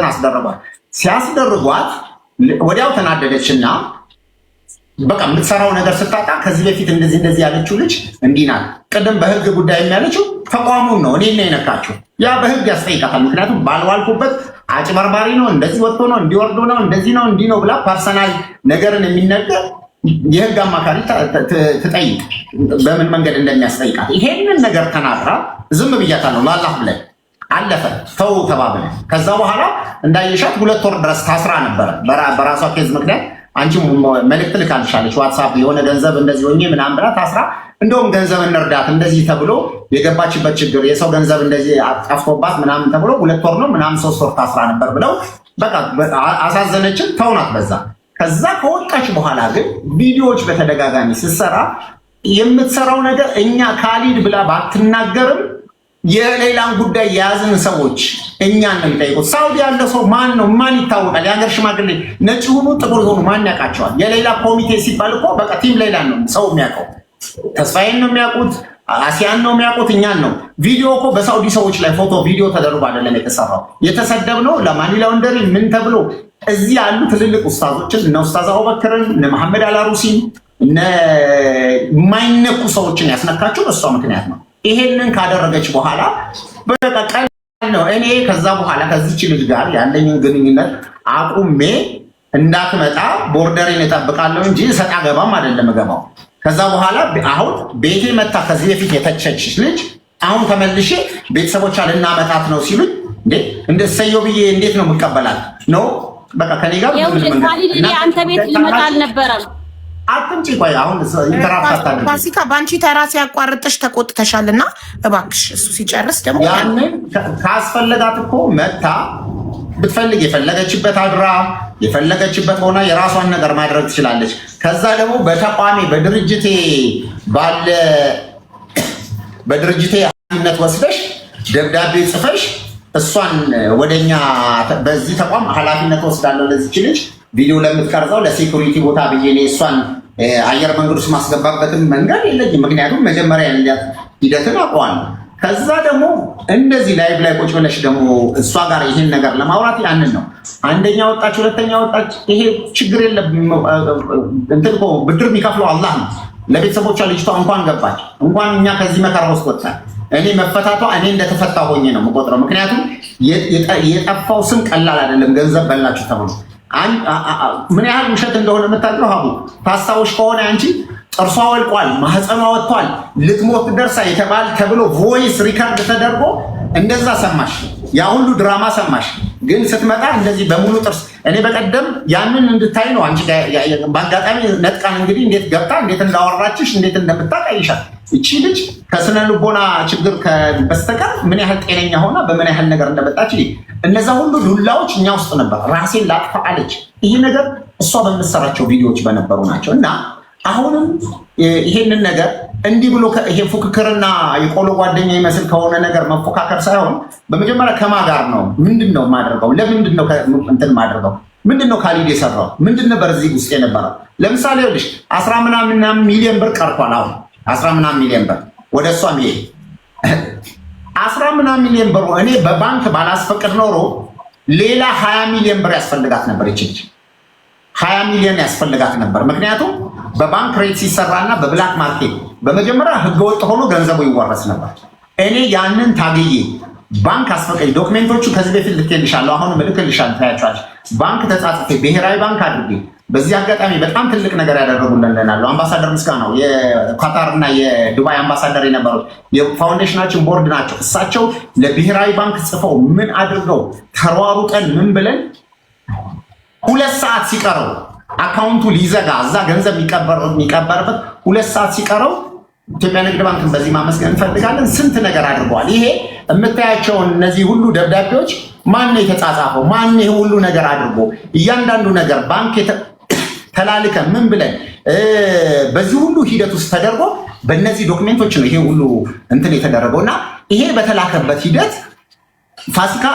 አስደረጓት ሲያስደርጓት ወዲያው ተናደደችና በቃ የምትሰራው ነገር ስታጣ ከዚህ በፊት እንደዚህ ያለችው ልጅ እንዲህ ናት ቅድም በህግ ጉዳይ የሚያለችው ተቋሙን ነው እኔ የነካችው ያ በህግ ያስጠይቃታል ምክንያቱም ባልዋልኩበት አጭበርባሪ ነው እንደዚህ ወጥቶ ነው እንዲወርዶ ነው እንደዚህ ነው እንዲህ ነው ብላ ፐርሰናል ነገርን የሚነገር የህግ አማካሪ ትጠይቅ በምን መንገድ እንደሚያስጠይቃት ይሄንን ነገር ተናግራ ዝም ብያታለሁ ለአላህ ብለን አለፈ ተው ተባብለ ከዛ በኋላ እንዳየሻት 2 ወር ድረስ ታስራ ነበር በራሷ ኬዝ ምክንያት አንቺ መልእክት ልካልሻለች ዋትስአፕ የሆነ ገንዘብ እንደዚህ ሆኜ ምናምን ብላ ታስራ እንደውም ገንዘብ እንርዳት እንደዚህ ተብሎ የገባችበት ችግር የሰው ገንዘብ እንደዚህ አጥፍቶባት ምናምን ተብሎ 2 ወር ነው ምናምን 3 ወር ታስራ ነበር ብለው በቃ አሳዘነችን ተውናት በዛ ከዛ ከወጣች በኋላ ግን ቪዲዮዎች በተደጋጋሚ ስትሰራ የምትሰራው ነገር እኛ ካሊድ ብላ ባትናገርም የሌላን ጉዳይ የያዝን ሰዎች እኛን ነው የሚጠይቁት ሳውዲ ያለ ሰው ማን ነው ማን ይታወቃል የሀገር ሽማግሌ ነጭ ሆኖ ጥቁር ሆኖ ማን ያውቃቸዋል የሌላ ኮሚቴ ሲባል እኮ በቃ ቲም ሌላ ነው ሰው የሚያውቀው ተስፋዬን ነው የሚያውቁት አሲያን ነው የሚያውቁት እኛን ነው ቪዲዮ እኮ በሳውዲ ሰዎች ላይ ፎቶ ቪዲዮ ተደርጎ አይደለም የተሰራው የተሰደብነው ለማኒ ላውንደሪ ምን ተብሎ እዚህ ያሉ ትልልቅ ኡስታዞችን እነ ኡስታዝ አቡበክርን እነ መሐመድ አላሩሲን እነ የማይነኩ ሰዎችን ያስነካቸው በሷ ምክንያት ነው ይሄንን ካደረገች በኋላ በቃ ቀል ነው እኔ ከዛ በኋላ ከዚች ልጅ ጋር ያለኝን ግንኙነት አቁሜ እንዳትመጣ ቦርደሬን እጠብቃለሁ እንጂ ሰጣ ገባም አይደለም ገባው ከዛ በኋላ አሁን ቤቴ መታ ከዚህ በፊት የተቸች ልጅ አሁን ተመልሼ ቤተሰቦቿ ልናመጣት ነው ሲሉኝ እንደ ሰየው ብዬ እንዴት ነው መቀበላት ነው በቃ ከኔ ጋር አንተ ቤት ልመጣ አልነበረም አትምጪ ቆይ አሁን ኢንተራፕት ፋሲካ ባንቺ ተራ ሲያቋርጥሽ ተቆጥተሻልና እባክሽ እሱ ሲጨርስ ደግሞ ያንን ካስፈለጋት እኮ መታ ብትፈልግ የፈለገችበት አድራ የፈለገችበት ሆና የራሷን ነገር ማድረግ ትችላለች ከዛ ደግሞ በተቋሚ በድርጅቴ ኃላፊነት ወስደሽ ደብዳቤ ጽፈሽ እሷን ወደኛ በዚህ ተቋም ኃላፊነት ወስዳለሁ ለዚህ ልጅ ቪዲዮ ለምትቀርጸው ለሴኩሪቲ ቦታ ብዬኔ እሷን አየር መንገድ ውስጥ ማስገባበትን መንገድ የለኝም ምክንያቱም መጀመሪያ ያለያት ሂደትን አውቀዋለሁ ከዛ ደግሞ እንደዚህ ላይቭ ላይ ቁጭ ብለሽ ደግሞ እሷ ጋር ይሄን ነገር ለማውራት ያንን ነው አንደኛ ወጣች ሁለተኛ ወጣች ይሄ ችግር የለም እንትን እኮ ብድር የሚከፍለው አላህ ነው ለቤተሰቦቿ ልጅቷ እንኳን ገባች እንኳን እኛ ከዚህ መከራ ውስጥ ወጣን እኔ መፈታቷ እኔ እንደተፈታ ሆኜ ነው የምቆጥረው ምክንያቱም የጠፋው ስም ቀላል አይደለም ገንዘብ በላችሁ ተብሎ ምን ያህል ውሸት እንደሆነ የምታውቀው ሀቡ ታስታውሽ ከሆነ አንቺ ጥርሷ ወልቋል ማህፀኗ ወጥቷል ልትሞት ደርሳ የተባለ ተብሎ ቮይስ ሪካርድ ተደርጎ እንደዛ ሰማሽ፣ ያ ሁሉ ድራማ ሰማሽ። ግን ስትመጣ እንደዚህ በሙሉ ጥርስ እኔ በቀደም ያንን እንድታይ ነው አንቺ በአጋጣሚ ነጥቃን እንግዲህ እንዴት ገብታ እንዴት እንዳወራችሽ እንዴት እንደምታቀይሻል። እቺ ልጅ ከስነ ልቦና ችግር በስተቀር ምን ያህል ጤነኛ ሆና በምን ያህል ነገር እንደመጣች እነዛ ሁሉ ዱላዎች እኛ ውስጥ ነበር። ራሴን ላጥፋ አለች። ይሄ ነገር እሷ በምትሰራቸው ቪዲዮዎች በነበሩ ናቸው። እና አሁንም ይሄንን ነገር እንዲህ ብሎ ይሄ ፉክክርና የቆሎ ጓደኛ ይመስል ከሆነ ነገር መፎካከር ሳይሆን በመጀመሪያ ከማን ጋር ነው? ምንድነው ማድረገው? ለምንድነው እንትን ማድረገው? ምንድነው ካሊድ የሰራው? ምንድነው በዚህ ውስጥ የነበረው? ለምሳሌ ይኸውልሽ 10 ምናምን ሚሊዮን ብር ቀርቷል። አሁን 10 ምናምን ሚሊዮን ብር ወደ እሷ ይሄ 10 ምናምን ሚሊዮን ብር እኔ በባንክ ባላስፈቅድ ኖሮ ሌላ 20 ሚሊዮን ብር ያስፈልጋት ነበር። ይችላል 20 ሚሊዮን ያስፈልጋት ነበር። ምክንያቱም በባንክ ሬት ሲሰራና በብላክ ማርኬት በመጀመሪያ ህገወጥ ሆኖ ገንዘቡ ይወረስ ነበር። እኔ ያንን ታግዬ ባንክ አስፈቀኝ ዶክሜንቶቹ ከዚህ በፊት ልኬልሻለሁ፣ አሁንም እልክልሻለሁ። ታያቸዋለሽ። ባንክ ተጻጽፌ ብሔራዊ ባንክ አድርጌ በዚህ አጋጣሚ በጣም ትልቅ ነገር ያደረጉልን አሉ። አምባሳደር ምስጋናው የኳታር እና የዱባይ አምባሳደር የነበሩት የፋውንዴሽናችን ቦርድ ናቸው። እሳቸው ለብሔራዊ ባንክ ጽፈው ምን አድርገው ተሯሩጠን ምን ብለን 2 ሰዓት ሲቀረው አካውንቱ ሊዘጋ እዛ ገንዘብ የሚቀበርበት 2 ሰዓት ሲቀረው ኢትዮጵያ ንግድ ባንክን በዚህ ማመስገን እንፈልጋለን። ስንት ነገር አድርገዋል። ይሄ የምታያቸውን እነዚህ ሁሉ ደብዳቤዎች ማን ነው የተጻጻፈው? ማን ይሄ ሁሉ ነገር አድርጎ እያንዳንዱ ነገር ባንክ ተላልከ ምን ብለን በዚህ ሁሉ ሂደት ውስጥ ተደርጎ በእነዚህ ዶክሜንቶች ነው ይሄ ሁሉ እንትን የተደረገው። እና ይሄ በተላከበት ሂደት ፋሲካ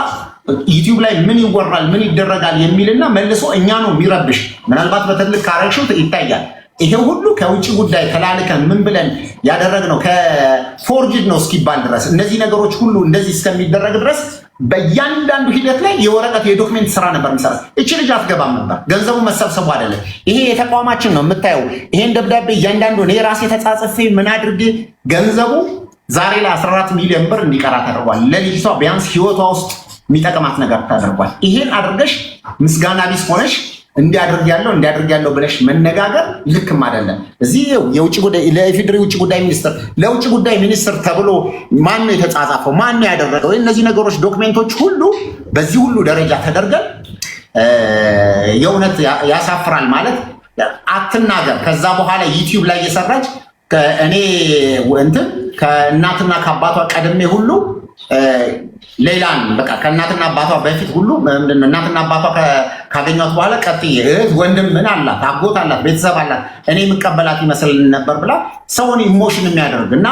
ዩቲዩብ ላይ ምን ይወራል ምን ይደረጋል የሚልና መልሶ እኛ ነው የሚረብሽ። ምናልባት በትልቅ ካረግሽው ይታያል። ይሄ ሁሉ ከውጭ ጉዳይ ተላልከን ምን ብለን ያደረግነው ከፎርጅድ ነው እስኪባል ድረስ እነዚህ ነገሮች ሁሉ እንደዚህ እስከሚደረግ ድረስ በእያንዳንዱ ሂደት ላይ የወረቀት የዶክሜንት ስራ ነበር የሚሰራ። እቺ ልጅ አትገባም ነበር። ገንዘቡ መሰብሰቡ አይደለም። ይሄ የተቋማችን ነው የምታየው። ይሄን ደብዳቤ እያንዳንዱ እኔ ራሴ ተጻጽፌ ምን አድርጌ ገንዘቡ ዛሬ ላይ 14 ሚሊዮን ብር እንዲቀራ ተደርጓል። ለልጅቷ ቢያንስ ህይወቷ ውስጥ የሚጠቅማት ነገር ተደርጓል። ይሄን አድርገሽ ምስጋና ቢስ ሆነሽ እንዲያደርግ ያለው ብለሽ መነጋገር ልክም አይደለም። እዚህ የውጭ ጉዳይ ለኢፌዴሪ ውጭ ጉዳይ ሚኒስትር ለውጭ ጉዳይ ሚኒስትር ተብሎ ማን ነው የተጻጻፈው? ማን ነው ያደረገው? እነዚህ ነገሮች ዶክሜንቶች ሁሉ በዚህ ሁሉ ደረጃ ተደርገን የእውነት ያሳፍራል። ማለት አትናገር። ከዛ በኋላ ዩቲዩብ ላይ የሰራች እኔ እንትን ከእናትና ከአባቷ ቀድሜ ሁሉ ሌላን በቃ ከእናትና አባቷ በፊት ሁሉ ምንድነው እናትና አባቷ ካገኟት በኋላ ቀጥዬ እህት ወንድም ምን አላት አጎት አላት ቤተሰብ አላት እኔ የምቀበላት ይመስል ነበር ብላ ሰውን ኢሞሽን የሚያደርግ እና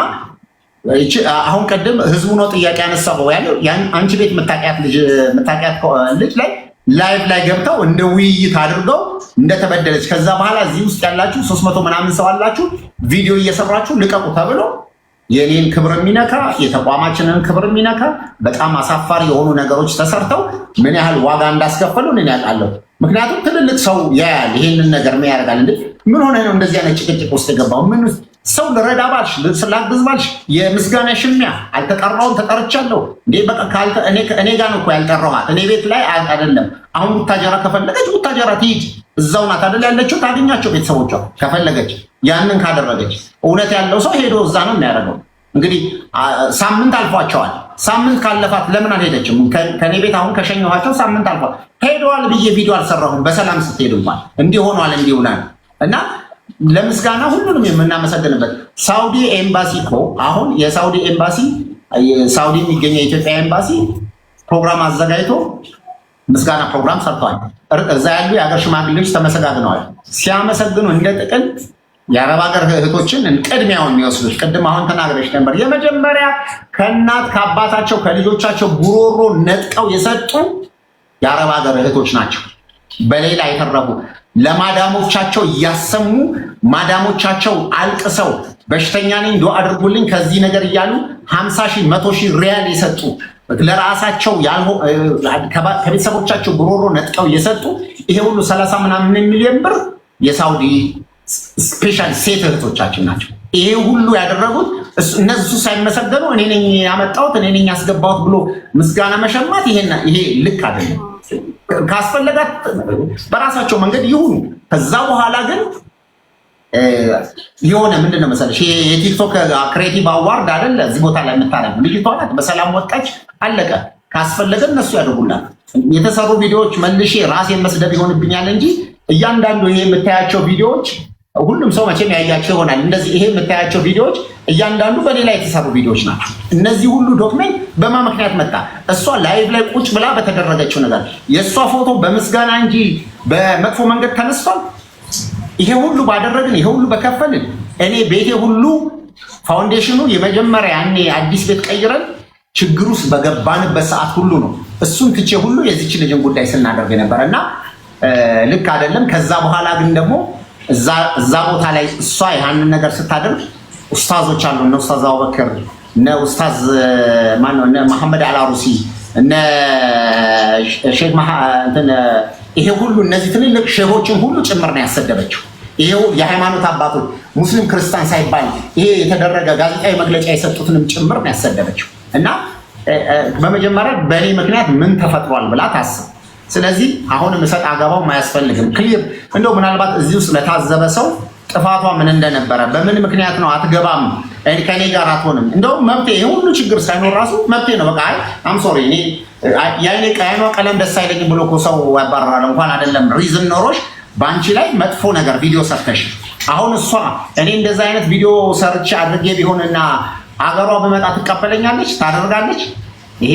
አሁን ቀደም ህዝቡ ነው ጥያቄ ያነሳው ያለው አንቺ ቤት የምታውቂያት ልጅ ላይ ላይቭ ላይ ገብተው እንደ ውይይት አድርገው እንደተበደለች ከዛ በኋላ እዚህ ውስጥ ያላችሁ 300 ምናምን ሰው አላችሁ ቪዲዮ እየሰራችሁ ልቀቁ ተብሎ የኔን ክብር የሚነካ የተቋማችንን ክብር የሚነካ በጣም አሳፋሪ የሆኑ ነገሮች ተሰርተው ምን ያህል ዋጋ እንዳስከፈሉን እኔ አውቃለሁ። ምክንያቱም ትልልቅ ሰው ያያል ይሄንን ነገር ምን ያደርጋል እንዴ ምን ሆነ ነው እንደዚህ አይነት ጭቅጭቅ ውስጥ የገባው? ምን ሰው ልረዳ ባልሽ ስላግዝ ባልሽ የምስጋና ሽሚያ አልተጠራውም ተጠርቻለሁ እንዴ በቃ እኔ ጋር ነው እኮ ያልጠራኋት እኔ ቤት ላይ አይደለም። አሁን ቡታጀራ ከፈለገች ቡታጀራ ትሂድ እዛው ናት አይደል ያለችው ታገኛቸው ቤተሰቦቿ ከፈለገች ያንን ካደረገች እውነት ያለው ሰው ሄዶ እዛ ነው የሚያደርገው። እንግዲህ ሳምንት አልፏቸዋል። ሳምንት ካለፋት ለምን አልሄደችም? ከኔ ቤት አሁን ከሸኘኋቸው ሳምንት አልፏል። ሄደዋል ብዬ ቪዲዮ አልሰራሁም። በሰላም ስትሄዱ እንኳን እንዲህ ሆኗል እንዲህ ሆናል እና ለምስጋና ሁሉንም የምናመሰግንበት ሳውዲ ኤምባሲ እኮ አሁን የሳውዲ ኤምባሲ ሳውዲ የሚገኘው የኢትዮጵያ ኤምባሲ ፕሮግራም አዘጋጅቶ ምስጋና ፕሮግራም ሰርተዋል። እዛ ያሉ የሀገር ሽማግሌዎች ተመሰጋግነዋል። ሲያመሰግኑ እንደ ጥቅል የአረብ ሀገር እህቶችን ቅድሚያውን የሚወስዱት ቅድም አሁን ተናግረሽ ነበር። የመጀመሪያ ከእናት ከአባታቸው ከልጆቻቸው ጉሮሮ ነጥቀው የሰጡ የአረብ ሀገር እህቶች ናቸው። በሌላ የተረፉ ለማዳሞቻቸው እያሰሙ ማዳሞቻቸው አልቅሰው በሽተኛ ነኝ ዱአ አድርጉልኝ ከዚህ ነገር እያሉ 50,000 100,000 ሪያል የሰጡ ለራሳቸው ከቤተሰቦቻቸው ጉሮሮ ነጥቀው የሰጡ ይሄ ሁሉ 30 ምናምን ሚሊዮን ብር የሳውዲ ስፔሻል ሴት እህቶቻችን ናቸው። ይሄ ሁሉ ያደረጉት እነሱ ሳይመሰገኑ እኔ ነኝ ያመጣሁት እኔ ነኝ ያስገባሁት ብሎ ምስጋና መሸማት ይሄ ልክ አይደለም። ካስፈለጋት በራሳቸው መንገድ ይሁኑ። ከዛ በኋላ ግን የሆነ ምንድነው መሰለሽ የቲክቶክ ክሬቲቭ አዋርድ አይደለ እዚህ ቦታ ላይ የምታደርገው ልጅቷ ናት። በሰላም ወጣች፣ አለቀ። ካስፈለገ እነሱ ያደርጉላት። የተሰሩ ቪዲዮዎች መልሼ ራሴን መስደብ ይሆንብኛል እንጂ እያንዳንዱ ይሄ የምታያቸው ቪዲዮዎች ሁሉም ሰው መቼም ያያቸው ይሆናል። እንደዚህ ይሄ የምታያቸው ቪዲዮዎች እያንዳንዱ በሌላ የተሰሩ ቪዲዮዎች ናቸው። እነዚህ ሁሉ ዶክመንት በማን ምክንያት መጣ? እሷ ላይቭ ላይ ቁጭ ብላ በተደረገችው ነገር። የእሷ ፎቶ በምስጋና እንጂ በመጥፎ መንገድ ተነስቷል? ይሄ ሁሉ ባደረግን፣ ይሄ ሁሉ በከፈልን፣ እኔ ቤቴ ሁሉ ፋውንዴሽኑ የመጀመሪያ ያኔ አዲስ ቤት ቀይረን ችግር ውስጥ በገባንበት ሰዓት ሁሉ ነው እሱን ትቼ ሁሉ የዚች ልጅን ጉዳይ ስናደርግ ነበር እና ልክ አይደለም። ከዛ በኋላ ግን ደግሞ እዛ ቦታ ላይ እሷ ያንን ነገር ስታደርግ ኡስታዞች አሉ፣ እነ ኡስታዝ አቡበከር፣ እነ ኡስታዝ ማነው፣ እነ መሐመድ አልአሩሲ፣ እነ ሼክ ይሄ ሁሉ እነዚህ ትልልቅ ሼሆችን ሁሉ ጭምር ነው ያሰደበችው። ይሄው የሃይማኖት አባቶች ሙስሊም ክርስቲያን ሳይባል ይሄ የተደረገ ጋዜጣዊ መግለጫ የሰጡትንም ጭምር ነው ያሰደበችው እና በመጀመሪያ በእኔ ምክንያት ምን ተፈጥሯል ብላ ታስብ። ስለዚህ አሁንም እሰጥ አገባው አያስፈልግም። ክሊር እንደው ምናልባት እዚህ ውስጥ ለታዘበ ሰው ጥፋቷ ምን እንደነበረ በምን ምክንያት ነው አትገባም ከኔ ጋር አትሆንም፣ እንደው መብቴ ይሄ ሁሉ ችግር ሳይኖር ራሱ መብቴ ነው። በቃ አም ሶሪ እኔ ያኔ ቀያኗ ቀለም ደስ አይለኝም ብሎ እኮ ሰው ያባራል። እንኳን አይደለም ሪዝን ኖሮሽ በአንቺ ላይ መጥፎ ነገር ቪዲዮ ሰርተሽ አሁን እሷ እኔ እንደዛ አይነት ቪዲዮ ሰርቼ አድርጌ ቢሆንና አገሯ በመጣ ትቀበለኛለች? ታደርጋለች? ይሄ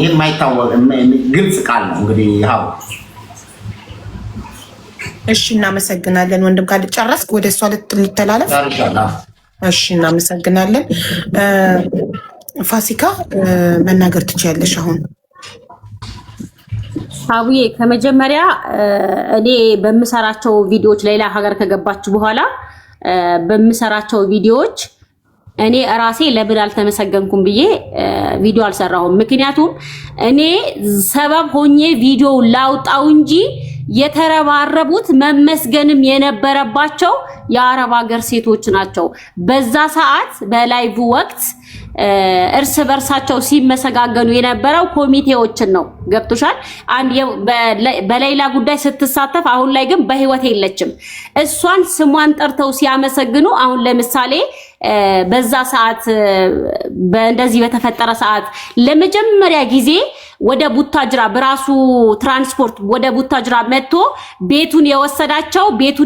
የማይታወቅ ግልጽ ቃል ነው። እንግዲህ ያው እሺ፣ እናመሰግናለን ወንድም። ካል ጨረስክ ወደ እሷ ልትተላለፍ? እሺ፣ እናመሰግናለን። ፋሲካ መናገር ትችያለሽ አሁን። አቡዬ ከመጀመሪያ እኔ በምሰራቸው ቪዲዮዎች ሌላ ሀገር ከገባችሁ በኋላ በምሰራቸው ቪዲዮዎች እኔ ራሴ ለምን አልተመሰገንኩም ብዬ ቪዲዮ አልሰራሁም። ምክንያቱም እኔ ሰበብ ሆኜ ቪዲዮ ላውጣው እንጂ የተረባረቡት መመስገንም የነበረባቸው የአረብ ሀገር ሴቶች ናቸው። በዛ ሰዓት በላይቭ ወቅት እርስ በርሳቸው ሲመሰጋገኑ የነበረው ኮሚቴዎችን ነው። ገብቶሻል? አንድ በሌላ ጉዳይ ስትሳተፍ አሁን ላይ ግን በህይወት የለችም። እሷን ስሟን ጠርተው ሲያመሰግኑ አሁን ለምሳሌ በዛ ሰዓት በእንደዚህ በተፈጠረ ሰዓት ለመጀመሪያ ጊዜ ወደ ቡታጅራ በራሱ ትራንስፖርት ወደ ቡታጅራ መጥቶ ቤቱን የወሰዳቸው ቤቱ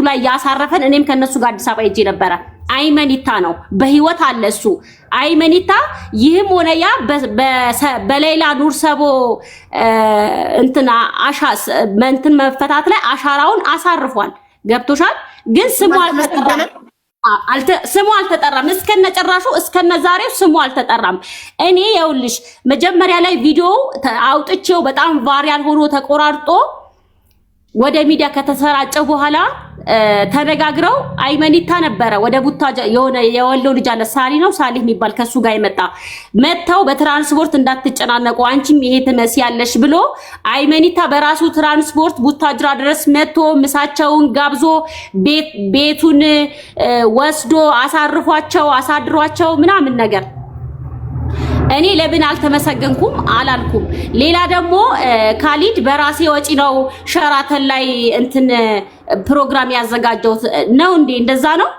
ላይ ያሳረፈን እኔም ከነሱ ጋር አዲስ አበባ ሄጄ ነበረ። አይመኒታ ነው በህይወት አለ እሱ አይመኒታ። ይህም ሆነ ያ በሌላ ኑር ሰቦ እንትና እንትን መፈታት ላይ አሻራውን አሳርፏል። ገብቶሻል? ግን ስሙ አልተጠራም። እስከነጨራሹ እስከነዛሬው ስሙ አልተጠራም። እኔ የውልሽ መጀመሪያ ላይ ቪዲዮ አውጥቼው በጣም ቫይራል ሆኖ ተቆራርጦ ወደ ሚዲያ ከተሰራጨ በኋላ ተነጋግረው አይመኒታ ነበረ ወደ ቡታጅራ የሆነ የወሎ ልጅ አለ ሳሊ የሚባል ከሱ ጋር መጣው በትራንስፖርት እንዳትጨናነቁ አንቺም ይሄ ትመስያለሽ ብሎ አይመኒታ በራሱ ትራንስፖርት ቡታጅራ ድረስ መጥቶ ምሳቸውን ጋብዞ ቤቱን ወስዶ አሳርፏቸው አሳድሯቸው ምናምን ነገር። እኔ ለምን አልተመሰገንኩም አላልኩም። ሌላ ደግሞ ካሊድ በራሴ ወጪ ነው ሸራተን ላይ እንትን ፕሮግራም ያዘጋጀው ነው እንዴ? እንደዛ ነው?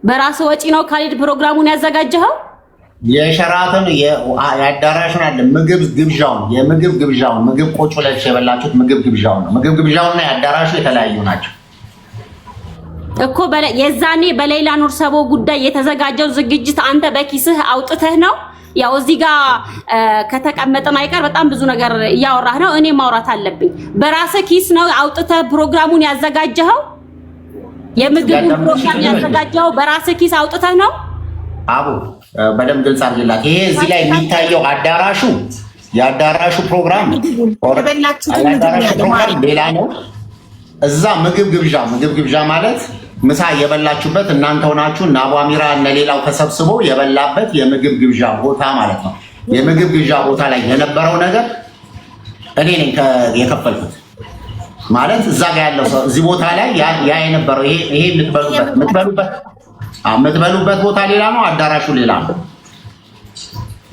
በራሴ ወጪ ነው ካሊድ ፕሮግራሙን ያዘጋጀው? የሸራተን የአዳራሹን አለ ምግብ ግብዣውን ምግብ ቆጮ ላይ የበላችሁት ምግብ ግብዣውን ነው። ምግብ ግብዣውና የአዳራሹ የተለያዩ ናቸው እኮ። የዛኔ በሌላ ኑር ሰቦ ጉዳይ የተዘጋጀው ዝግጅት አንተ በኪስህ አውጥተህ ነው? ያው እዚህ ጋር ከተቀመጠን አይቀር በጣም ብዙ ነገር እያወራህ ነው። እኔ ማውራት አለብኝ። በራስህ ኪስ ነው አውጥተህ ፕሮግራሙን ያዘጋጀኸው? የምግብ ፕሮግራም ያዘጋጀኸው በራስህ ኪስ አውጥተህ ነው? አቡ በደንብ ግልጽ አድርግላት። ይሄ እዚህ ላይ የሚታየው የአዳራሹ ፕሮግራም ሌላ ነው። እዛ ምግብ ግብዣ ማለት ምሳ የበላችሁበት እናንተ ሆናችሁ እና አቡ አሚራ እና ሌላው ተሰብስቦ የበላበት የምግብ ግብዣ ቦታ ማለት ነው። የምግብ ግብዣ ቦታ ላይ የነበረው ነገር እኔ ነኝ የከፈልኩት ማለት እዛ ጋር ያለው ሰው እዚህ ቦታ ላይ ያ የነበረው ይሄ የምትበሉበት ቦታ ሌላ ነው፣ አዳራሹ ሌላ ነው።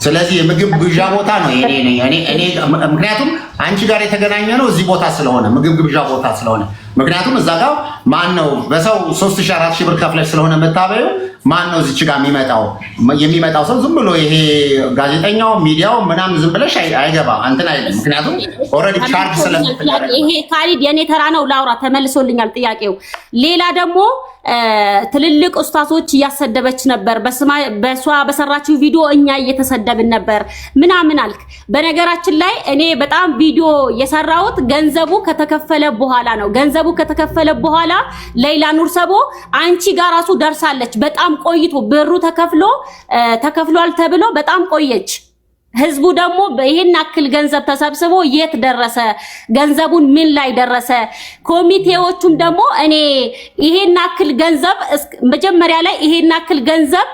ስለዚህ የምግብ ግብዣ ቦታ ነው እኔ ምክንያቱም አንቺ ጋር የተገናኘ ነው እዚህ ቦታ ስለሆነ ምግብ ግብዣ ቦታ ስለሆነ ምክንያቱም እዛ ጋር ማን ነው በሰው 3000 4000 ብር ከፍለሽ ስለሆነ መታበዩ ማን ነው እዚህ ጋር የሚመጣው ሰው ዝም ብሎ ይሄ ጋዜጠኛው ሚዲያው ምናምን ዝም ብለሽ አይገባ አንተን አይደለም ምክንያቱም ኦሬዲ ቻርጅ ስለምትያለሽ ይሄ ካሊድ የኔ ተራ ነው ላውራ ተመልሶልኛል ጥያቄው ሌላ ደግሞ ትልልቅ ኡስታዞች እያሰደበች ነበር በሷ በሰራችው ቪዲዮ እኛ እየተሰደብን ነበር ምናምን አልክ በነገራችን ላይ እኔ በጣም ቪዲዮ የሰራሁት ገንዘቡ ከተከፈለ በኋላ ነው ገንዘቡ ከተከፈለ በኋላ ሌላ ኑር ሰቦ አንቺ ጋር ራሱ ደርሳለች በጣም ቆይቶ ብሩ ተከፍሏል ተብሎ በጣም ቆየች ህዝቡ ደግሞ ይሄን አክል ገንዘብ ተሰብስቦ የት ደረሰ ገንዘቡን ምን ላይ ደረሰ ኮሚቴዎቹም ደግሞ እኔ ይሄን አክል ገንዘብ መጀመሪያ ላይ ይሄን አክል ገንዘብ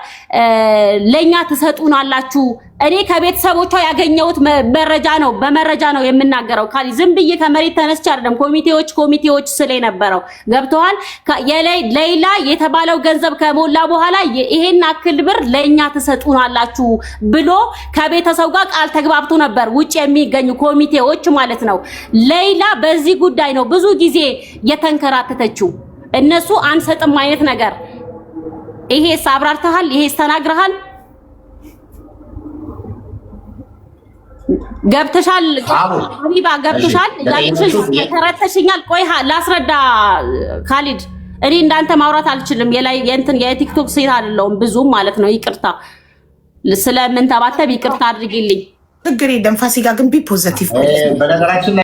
ለኛ ተሰጡናላችሁ እኔ ከቤተሰቦቿ ያገኘሁት መረጃ ነው በመረጃ ነው የምናገረው ካሊ ዝም ብዬ ከመሬት ተነስቼ አይደለም ኮሚቴዎች ስለ ነበረው ገብተዋል ሌላ የተባለው ገንዘብ ከሞላ በኋላ ይሄን አክል ብር ለኛ ተሰጡናላችሁ ብሎ ከቤተሰብ ጋር ቃል ተግባብቶ ነበር ውጭ የሚገኙ ኮሚቴዎች ማለት ነው ሌላ በዚህ ጉዳይ ነው ብዙ ጊዜ የተንከራተተችው እነሱ አንሰጥም አይነት ነገር ይሄ ሳብራርተሃል ይሄ ተናግረሃል ገብተሻል ሀቢባ ገብተሻል ተረተሽኛል ቆይ ላስረዳ ካሊድ እኔ እንዳንተ ማውራት አልችልም የቲክቶክ ሴት አይደለሁም ብዙም ማለት ነው ይቅርታ ስለምን ተባተብ ይቅርታ አድርጊልኝ ችግር የለም ፋሲካ ግን ቢ ፖዚቲቭ በነገራችን